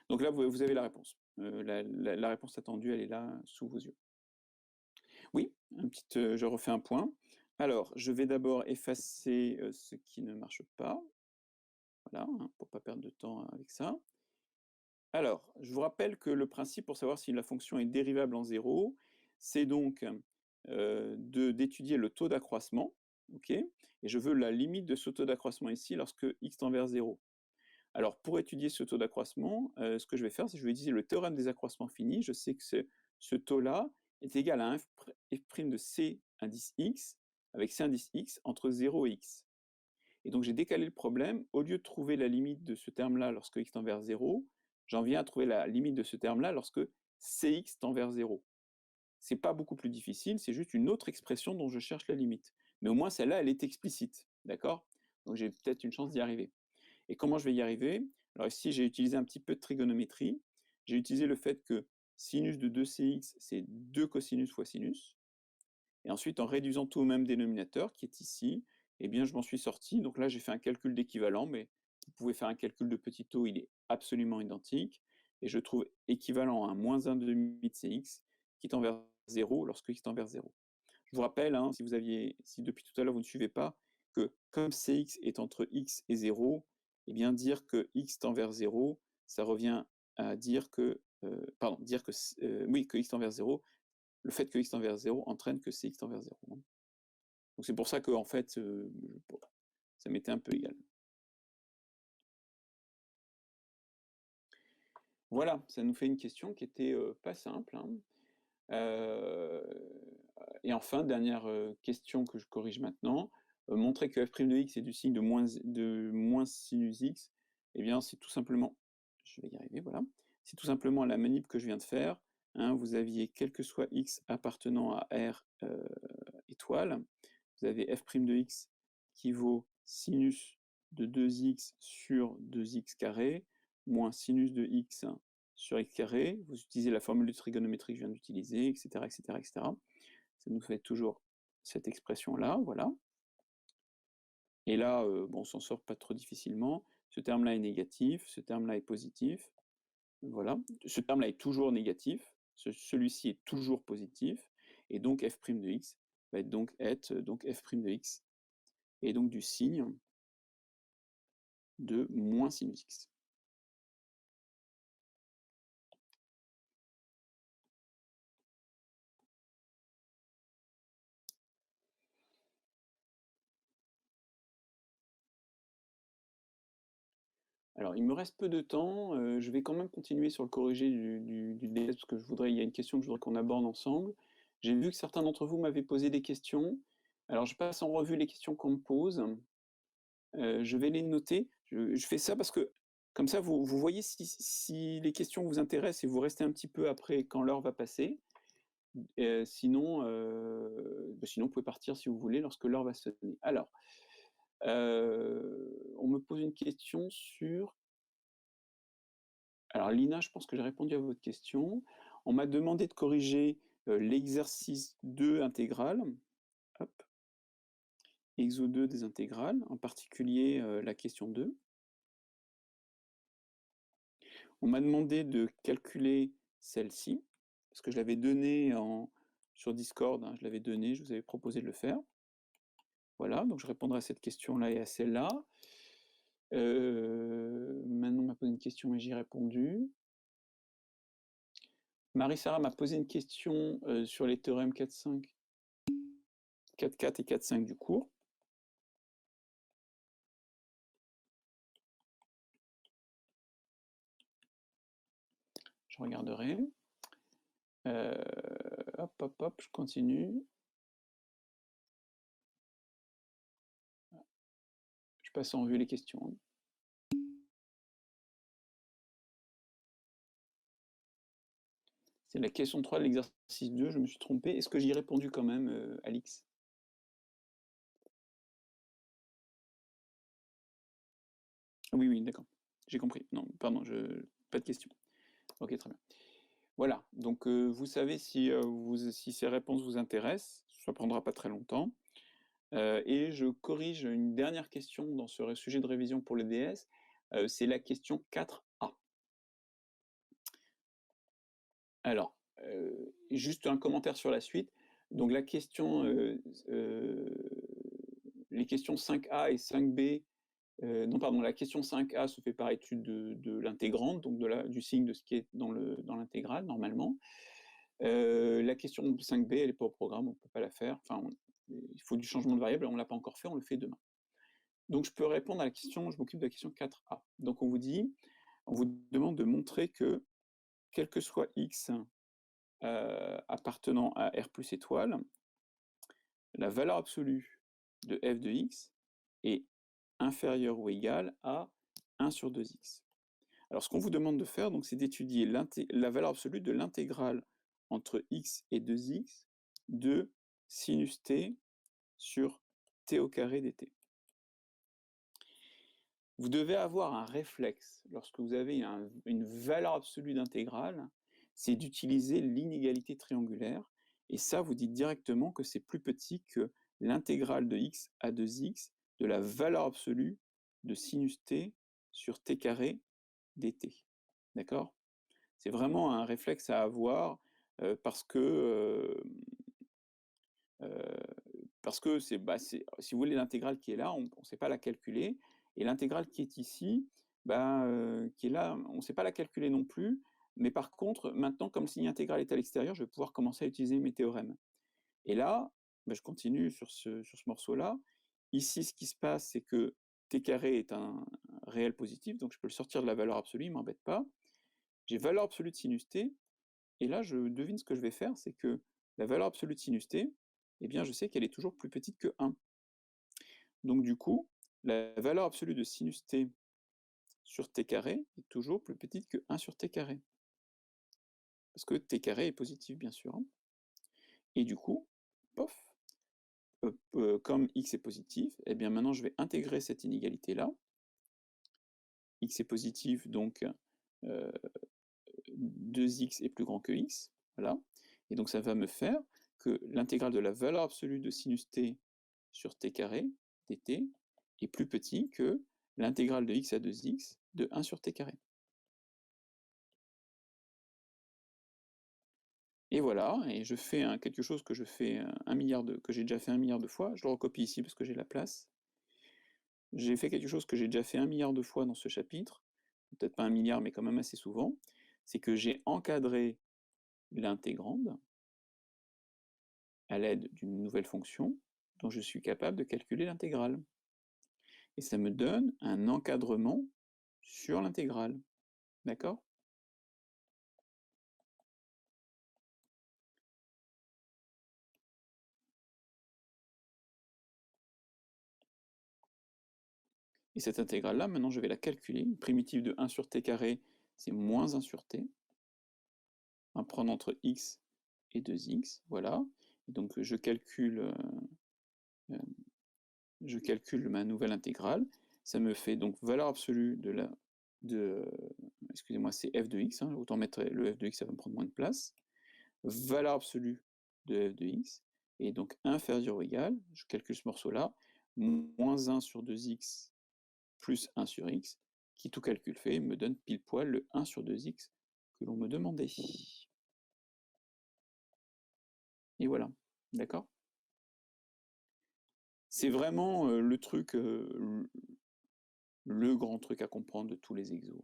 Donc là, vous avez la réponse. La réponse attendue, elle est là, sous vos yeux. Oui, je refais un point. Alors, je vais d'abord effacer ce qui ne marche pas. Voilà, hein, pour ne pas perdre de temps avec ça. Alors, je vous rappelle que le principe pour savoir si la fonction est dérivable en 0, c'est donc d'étudier le taux d'accroissement, ok, et je veux la limite de ce taux d'accroissement ici lorsque x tend vers 0. Alors, pour étudier ce taux d'accroissement, ce que je vais faire, c'est que je vais utiliser le théorème des accroissements finis. Je sais que ce taux-là est égal à f' de c indice x avec c indice x entre 0 et x. Et donc, j'ai décalé le problème. Au lieu de trouver la limite de ce terme-là lorsque x tend vers 0, j'en viens à trouver la limite de ce terme-là lorsque cx tend vers 0. C'est pas beaucoup plus difficile, c'est juste une autre expression dont je cherche la limite. Mais au moins, celle-là, elle est explicite, d'accord? Donc, j'ai peut-être une chance d'y arriver. Et comment je vais y arriver? Alors ici, j'ai utilisé un petit peu de trigonométrie. J'ai utilisé le fait que sinus de 2cx, c'est 2 cosinus fois sinus. Et ensuite, en réduisant tout au même dénominateur, qui est ici, eh bien, je m'en suis sorti. Donc là, j'ai fait un calcul d'équivalent, mais vous pouvez faire un calcul de petit taux, il est absolument identique. Et je trouve équivalent à moins 1 demi de cx qui tend vers 0 lorsque x tend vers 0. Je vous rappelle, hein, si depuis tout à l'heure vous ne suivez pas, que comme cx est entre x et 0, eh bien dire que x tend vers 0, ça revient à dire que, que x tend vers 0, le fait que x tend vers 0 entraîne que cx tend vers 0. Donc c'est pour ça que en fait, ça m'était un peu égal. Voilà, ça nous fait une question qui était pas simple, hein. Et enfin, dernière question que je corrige maintenant, montrer que f' de x est du signe de moins sinus x, eh bien c'est tout simplement, je vais y arriver, voilà, c'est tout simplement la manip que je viens de faire, hein, vous aviez quel que soit x appartenant à R étoile, vous avez f' de x qui vaut sinus de 2x sur 2x carré, moins sinus de x sur x carré, vous utilisez la formule de trigonométrie que je viens d'utiliser, etc., etc., etc. Ça nous fait toujours cette expression-là, voilà. Et là, bon, on s'en sort pas trop difficilement. Ce terme-là est négatif, ce terme-là est positif. Voilà. Ce terme-là est toujours négatif, celui-ci est toujours positif, et donc f' de x va être donc f' de x, et donc du signe de moins sinus x. Alors, il me reste peu de temps, je vais quand même continuer sur le corrigé du DS, parce que il y a une question que je voudrais qu'on aborde ensemble. J'ai vu que certains d'entre vous m'avaient posé des questions. Alors, je passe en revue les questions qu'on me pose. Je vais les noter. Je fais ça parce que, comme ça, vous voyez si les questions vous intéressent et vous restez un petit peu après quand l'heure va passer. Sinon, sinon, vous pouvez partir si vous voulez lorsque l'heure va sonner. Alors, on me pose une question sur... Alors Lina, je pense que j'ai répondu à votre question. On m'a demandé de corriger l'exercice 2 intégral. Hop. Exo 2 des intégrales, en particulier la question 2. On m'a demandé de calculer celle-ci, parce que je l'avais donnée sur Discord, hein, je l'avais donnée, je vous avais proposé de le faire. Voilà, donc je répondrai à cette question-là et à celle-là. Maintenant, on m'a posé une question et j'y ai répondu. Marie-Sarah m'a posé une question sur les théorèmes 4.5, 4.4 et 4.5 du cours. Je regarderai. Hop, je continue. Je passe en revue les questions. C'est la question 3 de l'exercice 2, je me suis trompé. Est-ce que j'y ai répondu quand même, Alix? Oui, d'accord. j'ai compris. Non, pardon, pas de question. Ok, très bien. Voilà, donc vous savez si ces réponses vous intéressent, ça prendra pas très longtemps. Et je corrige une dernière question dans ce sujet de révision pour le DS, c'est la question 4A. Alors, juste un commentaire sur la suite. Donc la question, les questions 5A et 5B, non pardon, la question 5A se fait par étude de l'intégrante, donc du signe de ce qui est dans l'intégrale normalement. La question 5B, elle est pas au programme, on peut pas la faire. Enfin, il faut du changement de variable, on l'a pas encore fait, on le fait demain. Donc je peux répondre à la question, je m'occupe de la question 4A. Donc on vous demande de montrer que, quel que soit x appartenant à R plus étoile, la valeur absolue de f de x est inférieure ou égale à 1 sur 2x. Alors ce qu'on vous demande de faire, donc, c'est d'étudier la valeur absolue de l'intégrale entre x et 2x de sinus t sur t au carré dt. Vous devez avoir un réflexe lorsque vous avez une valeur absolue d'intégrale, c'est d'utiliser l'inégalité triangulaire, et ça vous dites directement que c'est plus petit que l'intégrale de x à 2x de la valeur absolue de sinus t sur t carré dt. D'accord? C'est vraiment un réflexe à avoir parce que si vous voulez l'intégrale qui est là, on ne sait pas la calculer, et l'intégrale qui est ici, qui est là, on ne sait pas la calculer non plus, mais par contre, maintenant, comme le signe intégral est à l'extérieur, je vais pouvoir commencer à utiliser mes théorèmes. Et là, je continue sur ce morceau-là. Ici, ce qui se passe, c'est que t carré est un réel positif, donc je peux le sortir de la valeur absolue, il ne m'embête pas. J'ai valeur absolue de sinus t, et là, je devine ce que je vais faire, c'est que la valeur absolue de sinus t, eh bien, je sais qu'elle est toujours plus petite que 1. Donc du coup, la valeur absolue de sinus t sur t carré est toujours plus petite que 1 sur t carré. Parce que t carré est positif, bien sûr. Et du coup, pof, comme x est positif, eh bien maintenant je vais intégrer cette inégalité-là. X est positif, donc 2x est plus grand que x. Voilà. Et donc ça va me faire que l'intégrale de la valeur absolue de sinus t sur t carré dt est plus petit que l'intégrale de x à 2x de 1 sur t carré. Et voilà, et je fais quelque chose que j'ai déjà fait 1 milliard de fois, je le recopie ici parce que j'ai la place. J'ai fait quelque chose que j'ai déjà fait 1 milliard de fois dans ce chapitre, peut-être pas 1 milliard, mais quand même assez souvent, c'est que j'ai encadré l'intégrande à l'aide d'une nouvelle fonction dont je suis capable de calculer l'intégrale. Et ça me donne un encadrement sur l'intégrale. D'accord? Et cette intégrale-là, maintenant je vais la calculer. Une primitive de 1 sur t carré, c'est moins 1 sur t. Un prendre entre x et 2x, voilà. Et donc je calcule ma nouvelle intégrale. Ça me fait donc valeur absolue excusez-moi, c'est f de x, autant mettre le f de x, ça va me prendre moins de place. Valeur absolue de f de x, et donc inférieur ou égal, je calcule ce morceau-là, moins 1 sur 2x plus 1 sur x, qui tout calcul fait me donne pile poil le 1 sur 2x que l'on me demandait. Et voilà, d'accord? C'est vraiment le truc, le grand truc à comprendre de tous les exos.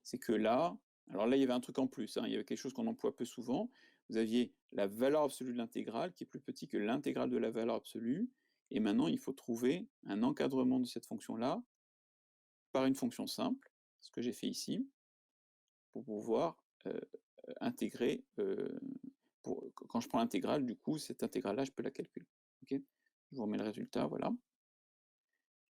C'est que là, alors là, il y avait un truc en plus, il y avait quelque chose qu'on emploie peu souvent. Vous aviez la valeur absolue de l'intégrale qui est plus petit que l'intégrale de la valeur absolue, et maintenant il faut trouver un encadrement de cette fonction-là par une fonction simple, ce que j'ai fait ici, pour pouvoir intégrer, quand je prends l'intégrale, du coup, cette intégrale-là, je peux la calculer. Okay, je vous remets le résultat, voilà.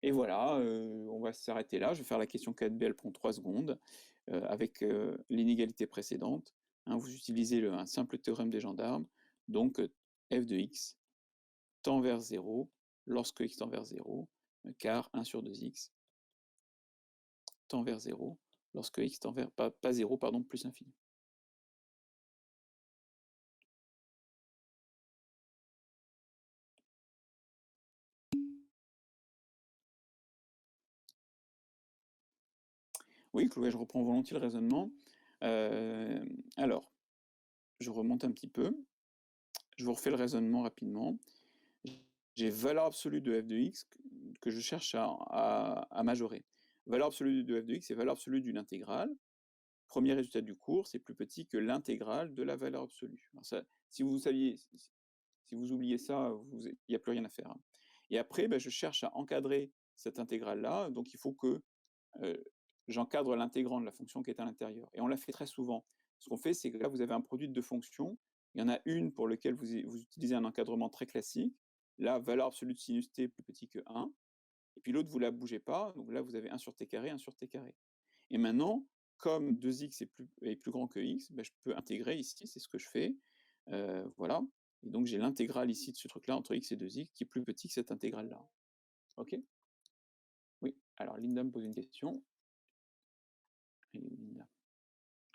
Et voilà, on va s'arrêter là. Je vais faire la question 4b, elle prend 3 secondes, avec l'inégalité précédente. Vous utilisez un simple théorème des gendarmes, donc f de x tend vers 0 lorsque x tend vers 0, car 1 sur 2x tend vers 0, lorsque x tend vers, pas 0, pardon, plus l'infini. Oui, Chloé, je reprends volontiers le raisonnement. Alors, je remonte un petit peu. Je vous refais le raisonnement rapidement. J'ai valeur absolue de f de x que je cherche à majorer. Valeur absolue de f de x et valeur absolue d'une intégrale. Premier résultat du cours, c'est plus petit que l'intégrale de la valeur absolue. Alors ça, si vous oubliez ça, il n'y a plus rien à faire, hein. Et après, je cherche à encadrer cette intégrale-là, donc il faut que j'encadre l'intégrand de la fonction qui est à l'intérieur. Et on l'a fait très souvent. Ce qu'on fait, c'est que là, vous avez un produit de deux fonctions. Il y en a une pour laquelle vous utilisez un encadrement très classique. Là, valeur absolue de sinus t plus petit que 1. Et puis l'autre, vous ne la bougez pas. Donc là, vous avez 1 sur t carré, 1 sur t carré. Et maintenant, comme 2x est plus grand que x, je peux intégrer ici, c'est ce que je fais. Voilà. Et donc j'ai l'intégrale ici de ce truc-là entre x et 2x qui est plus petit que cette intégrale-là. OK? Oui. Alors Linda me pose une question. Linda.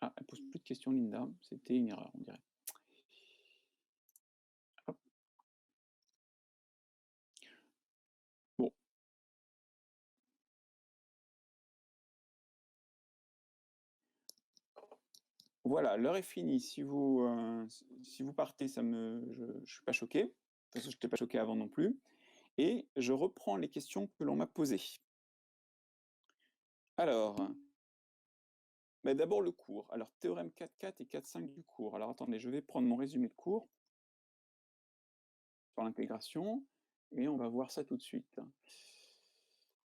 Ah, elle pose plus de questions, Linda. C'était une erreur, on dirait. Hop. Bon. Voilà, l'heure est finie. Si vous partez, je ne suis pas choqué. De toute façon, je n'étais pas choqué avant non plus. Et je reprends les questions que l'on m'a posées. Alors, d'abord le cours. Alors, théorème 4.4 et 4.5 du cours. Alors, attendez, je vais prendre mon résumé de cours sur l'intégration et on va voir ça tout de suite.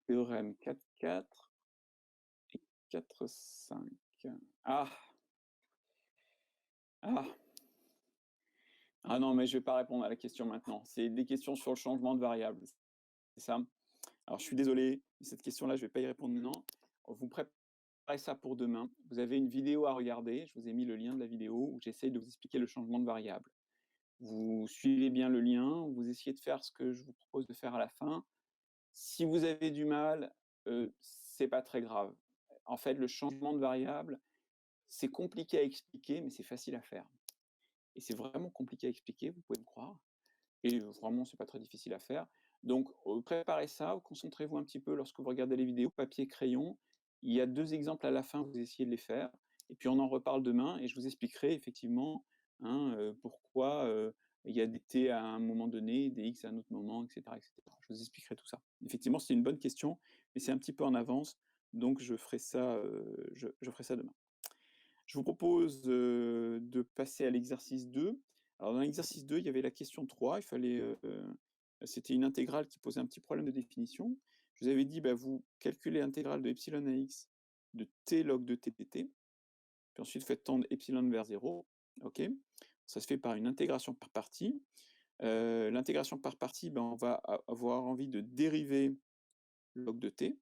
Théorème 4.4 et 4.5. Ah non, mais je ne vais pas répondre à la question maintenant. C'est des questions sur le changement de variable. C'est ça. Alors, je suis désolé, cette question-là, je ne vais pas y répondre maintenant. Vous préparez ça pour demain. Vous avez une vidéo à regarder. Je vous ai mis le lien de la vidéo où j'essaie de vous expliquer le changement de variable. Vous suivez bien le lien, vous essayez de faire ce que je vous propose de faire à la fin. Si vous avez du mal, c'est pas très grave. En fait, le changement de variable, c'est compliqué à expliquer, mais c'est facile à faire. Et c'est vraiment compliqué à expliquer, vous pouvez me croire. Et vraiment, c'est pas très difficile à faire. Donc, préparez ça, concentrez-vous un petit peu lorsque vous regardez les vidéos, papier, crayon. Il y a 2 exemples à la fin, vous essayez de les faire. Et puis, on en reparle demain et je vous expliquerai effectivement pourquoi il y a des t à un moment donné, des x à un autre moment, etc., etc. Je vous expliquerai tout ça. Effectivement, c'est une bonne question, mais c'est un petit peu en avance, donc je ferai ça demain. Je vous propose de passer à l'exercice 2. Alors dans l'exercice 2, il y avait la question 3, c'était une intégrale qui posait un petit problème de définition. Je vous avais dit, vous calculez l'intégrale de epsilon à x de t log de t dt, puis ensuite faites tendre epsilon vers 0. OK. Ça se fait par une intégration par partie. L'intégration par partie, on va avoir envie de dériver log de t,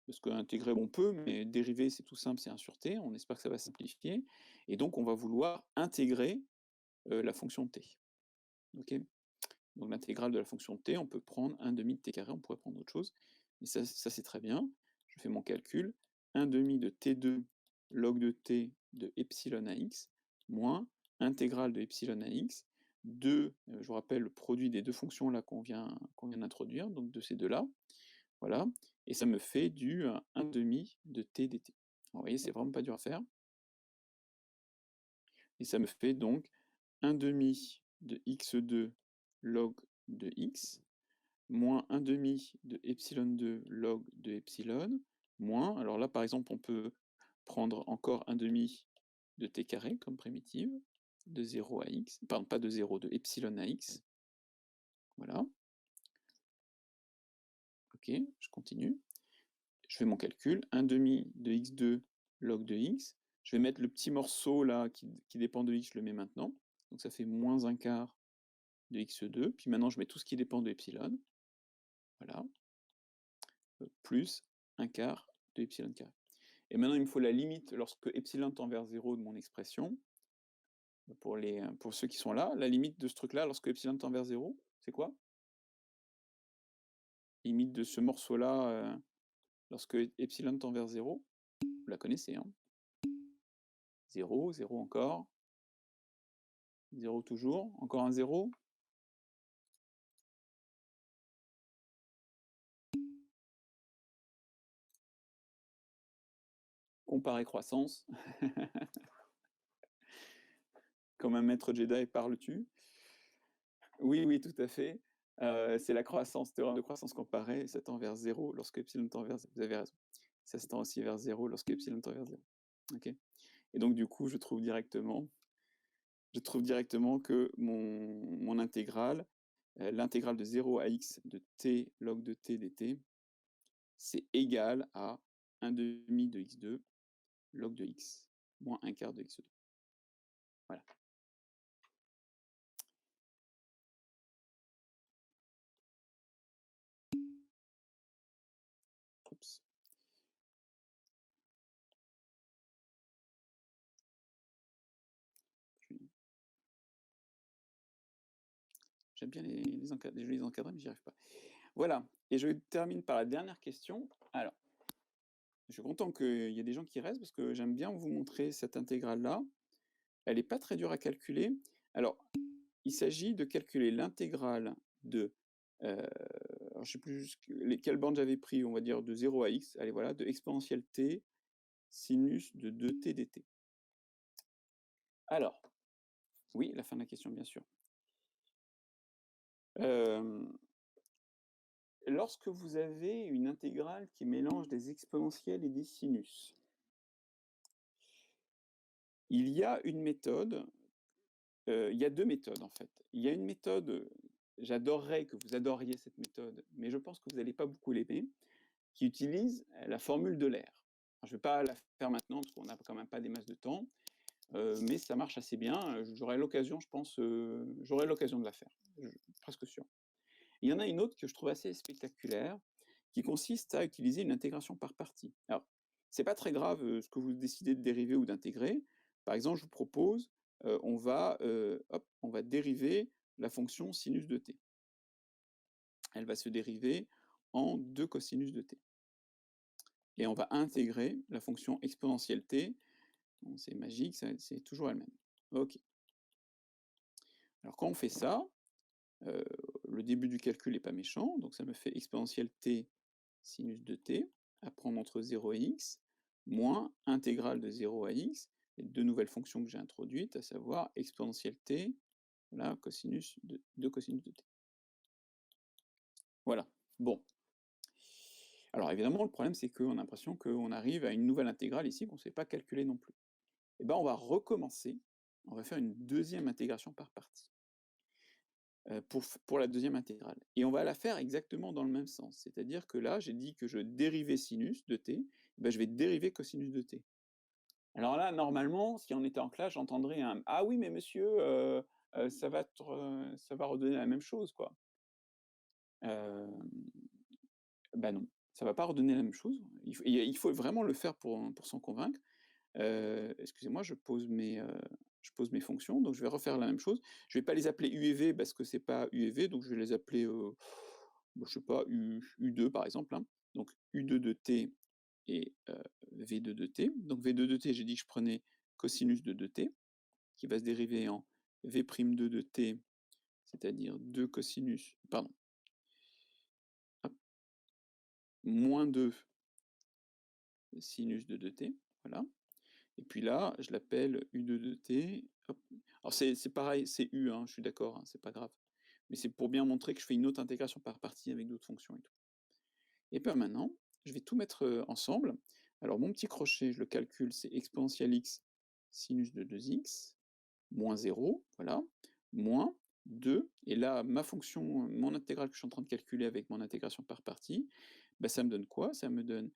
parce qu'intégrer, on peut, mais dériver, c'est tout simple, c'est 1 sur t. On espère que ça va simplifier. Et donc, on va vouloir intégrer la fonction t. OK. Donc, l'intégrale de la fonction t, on peut prendre 1 demi de t carré, on pourrait prendre autre chose. Mais ça c'est très bien. Je fais mon calcul. 1 demi de t2 log de t de epsilon à x, moins intégrale de epsilon à x, de, je vous rappelle, le produit des deux fonctions là qu'on vient d'introduire, donc de ces deux-là. Voilà, et ça me fait du 1 demi de t dt. Vous voyez, c'est vraiment pas dur à faire. Et ça me fait donc 1 demi de x2 log de x, moins 1 demi de epsilon 2 log de epsilon, moins, alors là par exemple on peut prendre encore 1 demi de t carré comme primitive, de 0 à x, pardon, pas de 0, de epsilon à x. Voilà. Ok, je continue. Je fais mon calcul, 1 demi de x2 log de x. Je vais mettre le petit morceau là qui dépend de x, je le mets maintenant. Donc ça fait moins 1 quart de x2. Puis maintenant, je mets tout ce qui dépend de epsilon. Voilà. Plus 1 quart de epsilon carré. Et maintenant, il me faut la limite lorsque epsilon tend vers 0 de mon expression. Pour ceux qui sont là, la limite de ce truc-là, lorsque epsilon tend vers 0, c'est quoi? Limite de ce morceau-là, lorsque epsilon tend vers 0, vous la connaissez, hein. 0, 0 encore, 0 toujours, encore un 0. Comparer croissance. Comme un maître Jedi parle-tu? Oui, oui, tout à fait. C'est la croissance, théorème de croissance comparée, ça tend vers 0 lorsque epsilon tend vers 0. Vous avez raison. Ça se tend aussi vers 0 lorsque epsilon tend vers 0. OK. Et donc du coup, je trouve directement que mon intégrale, l'intégrale de 0 à x de t log de t dt, c'est égal à 1/2 de x2 log de x moins 1/4 de x2. Voilà. Oups. J'aime bien les jolis encadrés, mais j'y arrive pas. Voilà, et je termine par la dernière question. Alors, je suis content qu'il y ait des gens qui restent parce que j'aime bien vous montrer cette intégrale-là. Elle n'est pas très dure à calculer. Alors, il s'agit de calculer l'intégrale de, alors je sais plus quelle borne j'avais pris, on va dire de 0 à x, allez voilà, de exponentielle t sinus de 2t dt. Alors, oui, la fin de la question, bien sûr. Lorsque vous avez une intégrale qui mélange des exponentielles et des sinus, il y a une méthode, il y a 2 méthodes en fait. Il y a une méthode, j'adorerais que vous adoriez cette méthode, mais je pense que vous n'allez pas beaucoup l'aimer, qui utilise la formule d'Euler. Je ne vais pas la faire maintenant parce qu'on n'a quand même pas des masses de temps, mais ça marche assez bien. J'aurai l'occasion, je pense, j'aurai l'occasion de la faire, presque sûr. Il y en a une autre que je trouve assez spectaculaire, qui consiste à utiliser une intégration par partie. Alors, c'est pas très grave ce que vous décidez de dériver ou d'intégrer. Par exemple, je vous propose, on va dériver la fonction sinus de t. Elle va se dériver en 2 cosinus de t. Et on va intégrer la fonction exponentielle t. Bon, c'est magique, c'est toujours elle-même. Ok. Alors quand on fait ça, le début du calcul n'est pas méchant, donc ça me fait exponentielle t sinus de t, à prendre entre 0 et x, moins intégrale de 0 à x, les 2 nouvelles fonctions que j'ai introduites, à savoir exponentielle t, là, cosinus de cosinus de t. Voilà. Bon. Alors évidemment, le problème, c'est qu'on a l'impression qu'on arrive à une nouvelle intégrale ici qu'on ne sait pas calculer non plus. Et bien, on va recommencer, on va faire une deuxième intégration par partie. Pour la deuxième intégrale. Et on va la faire exactement dans le même sens. C'est-à-dire que là, j'ai dit que je dérivais sinus de t, ben je vais dériver cosinus de t. Alors là, normalement, si on était en classe, j'entendrais un « Ah oui, mais monsieur, ça va redonner la même chose, quoi ». Bah non, ça va pas redonner la même chose. Il faut vraiment le faire pour s'en convaincre. Excusez-moi, je pose mes fonctions, donc je vais refaire la même chose. Je vais pas les appeler U et V parce que c'est pas U et V, donc je vais les appeler, je sais pas, U2 par exemple, hein. Donc U2 de t et V2 de t. Donc V2 de t, j'ai dit que je prenais cosinus de 2t, qui va se dériver en V'2 de t, c'est-à-dire 2 cosinus, pardon, hop, moins 2 sinus de 2t, voilà. Et puis là, je l'appelle U2 de t. Hop. Alors c'est pareil, c'est U, hein, je suis d'accord, hein, c'est pas grave. Mais c'est pour bien montrer que je fais une autre intégration par partie avec d'autres fonctions et tout. Et puis maintenant, je vais tout mettre ensemble. Alors mon petit crochet, je le calcule, c'est exponentielle x sinus de 2x, moins 0, voilà, moins 2. Et là, ma fonction, mon intégrale que je suis en train de calculer avec mon intégration par partie, bah, ça me donne quoi? Ça me donne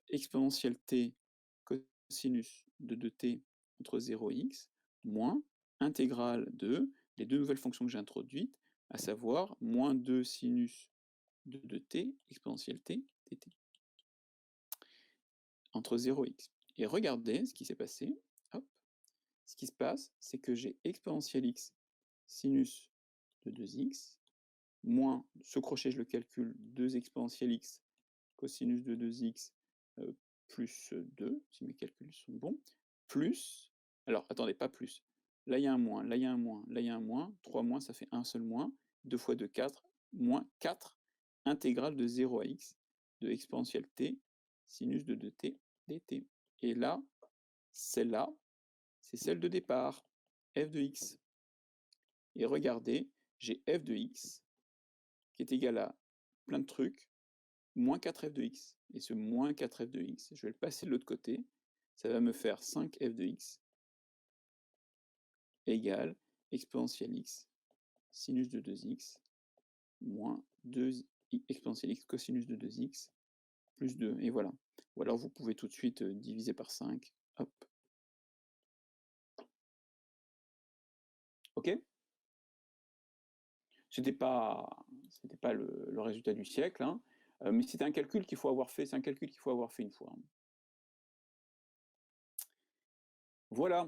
exponentielle t cosinus de 2t entre 0 et x, moins intégrale de les 2 nouvelles fonctions que j'ai introduites, à savoir moins 2 sinus de 2t exponentielle t dt, entre 0 et x. Et regardez ce qui s'est passé. Hop. Ce qui se passe, c'est que j'ai exponentielle x sinus de 2x, moins, ce crochet je le calcule, 2 exponentielle x cosinus de 2x plus 2, si mes calculs sont bons, plus, alors attendez, pas plus, là il y a un moins, là il y a un moins, là il y a un moins, 3 moins, ça fait un seul moins, 2 fois 2, 4, moins 4, intégrale de 0 à x, de exponentielle t, sinus de 2t dt. Et là, celle-là, c'est celle de départ, f de x. Et regardez, j'ai f de x qui est égal à plein de trucs, moins 4f de x. Et ce moins 4f de x, je vais le passer de l'autre côté, ça va me faire 5f de x égale exponentielle x, sinus de 2x, moins 2 exponentielle x cosinus de 2x, plus 2, et voilà. Ou alors vous pouvez tout de suite diviser par 5, hop. Ok? C'était pas le résultat du siècle, hein, mais c'est un calcul qu'il faut avoir fait, c'est un calcul qu'il faut avoir fait une fois. Voilà.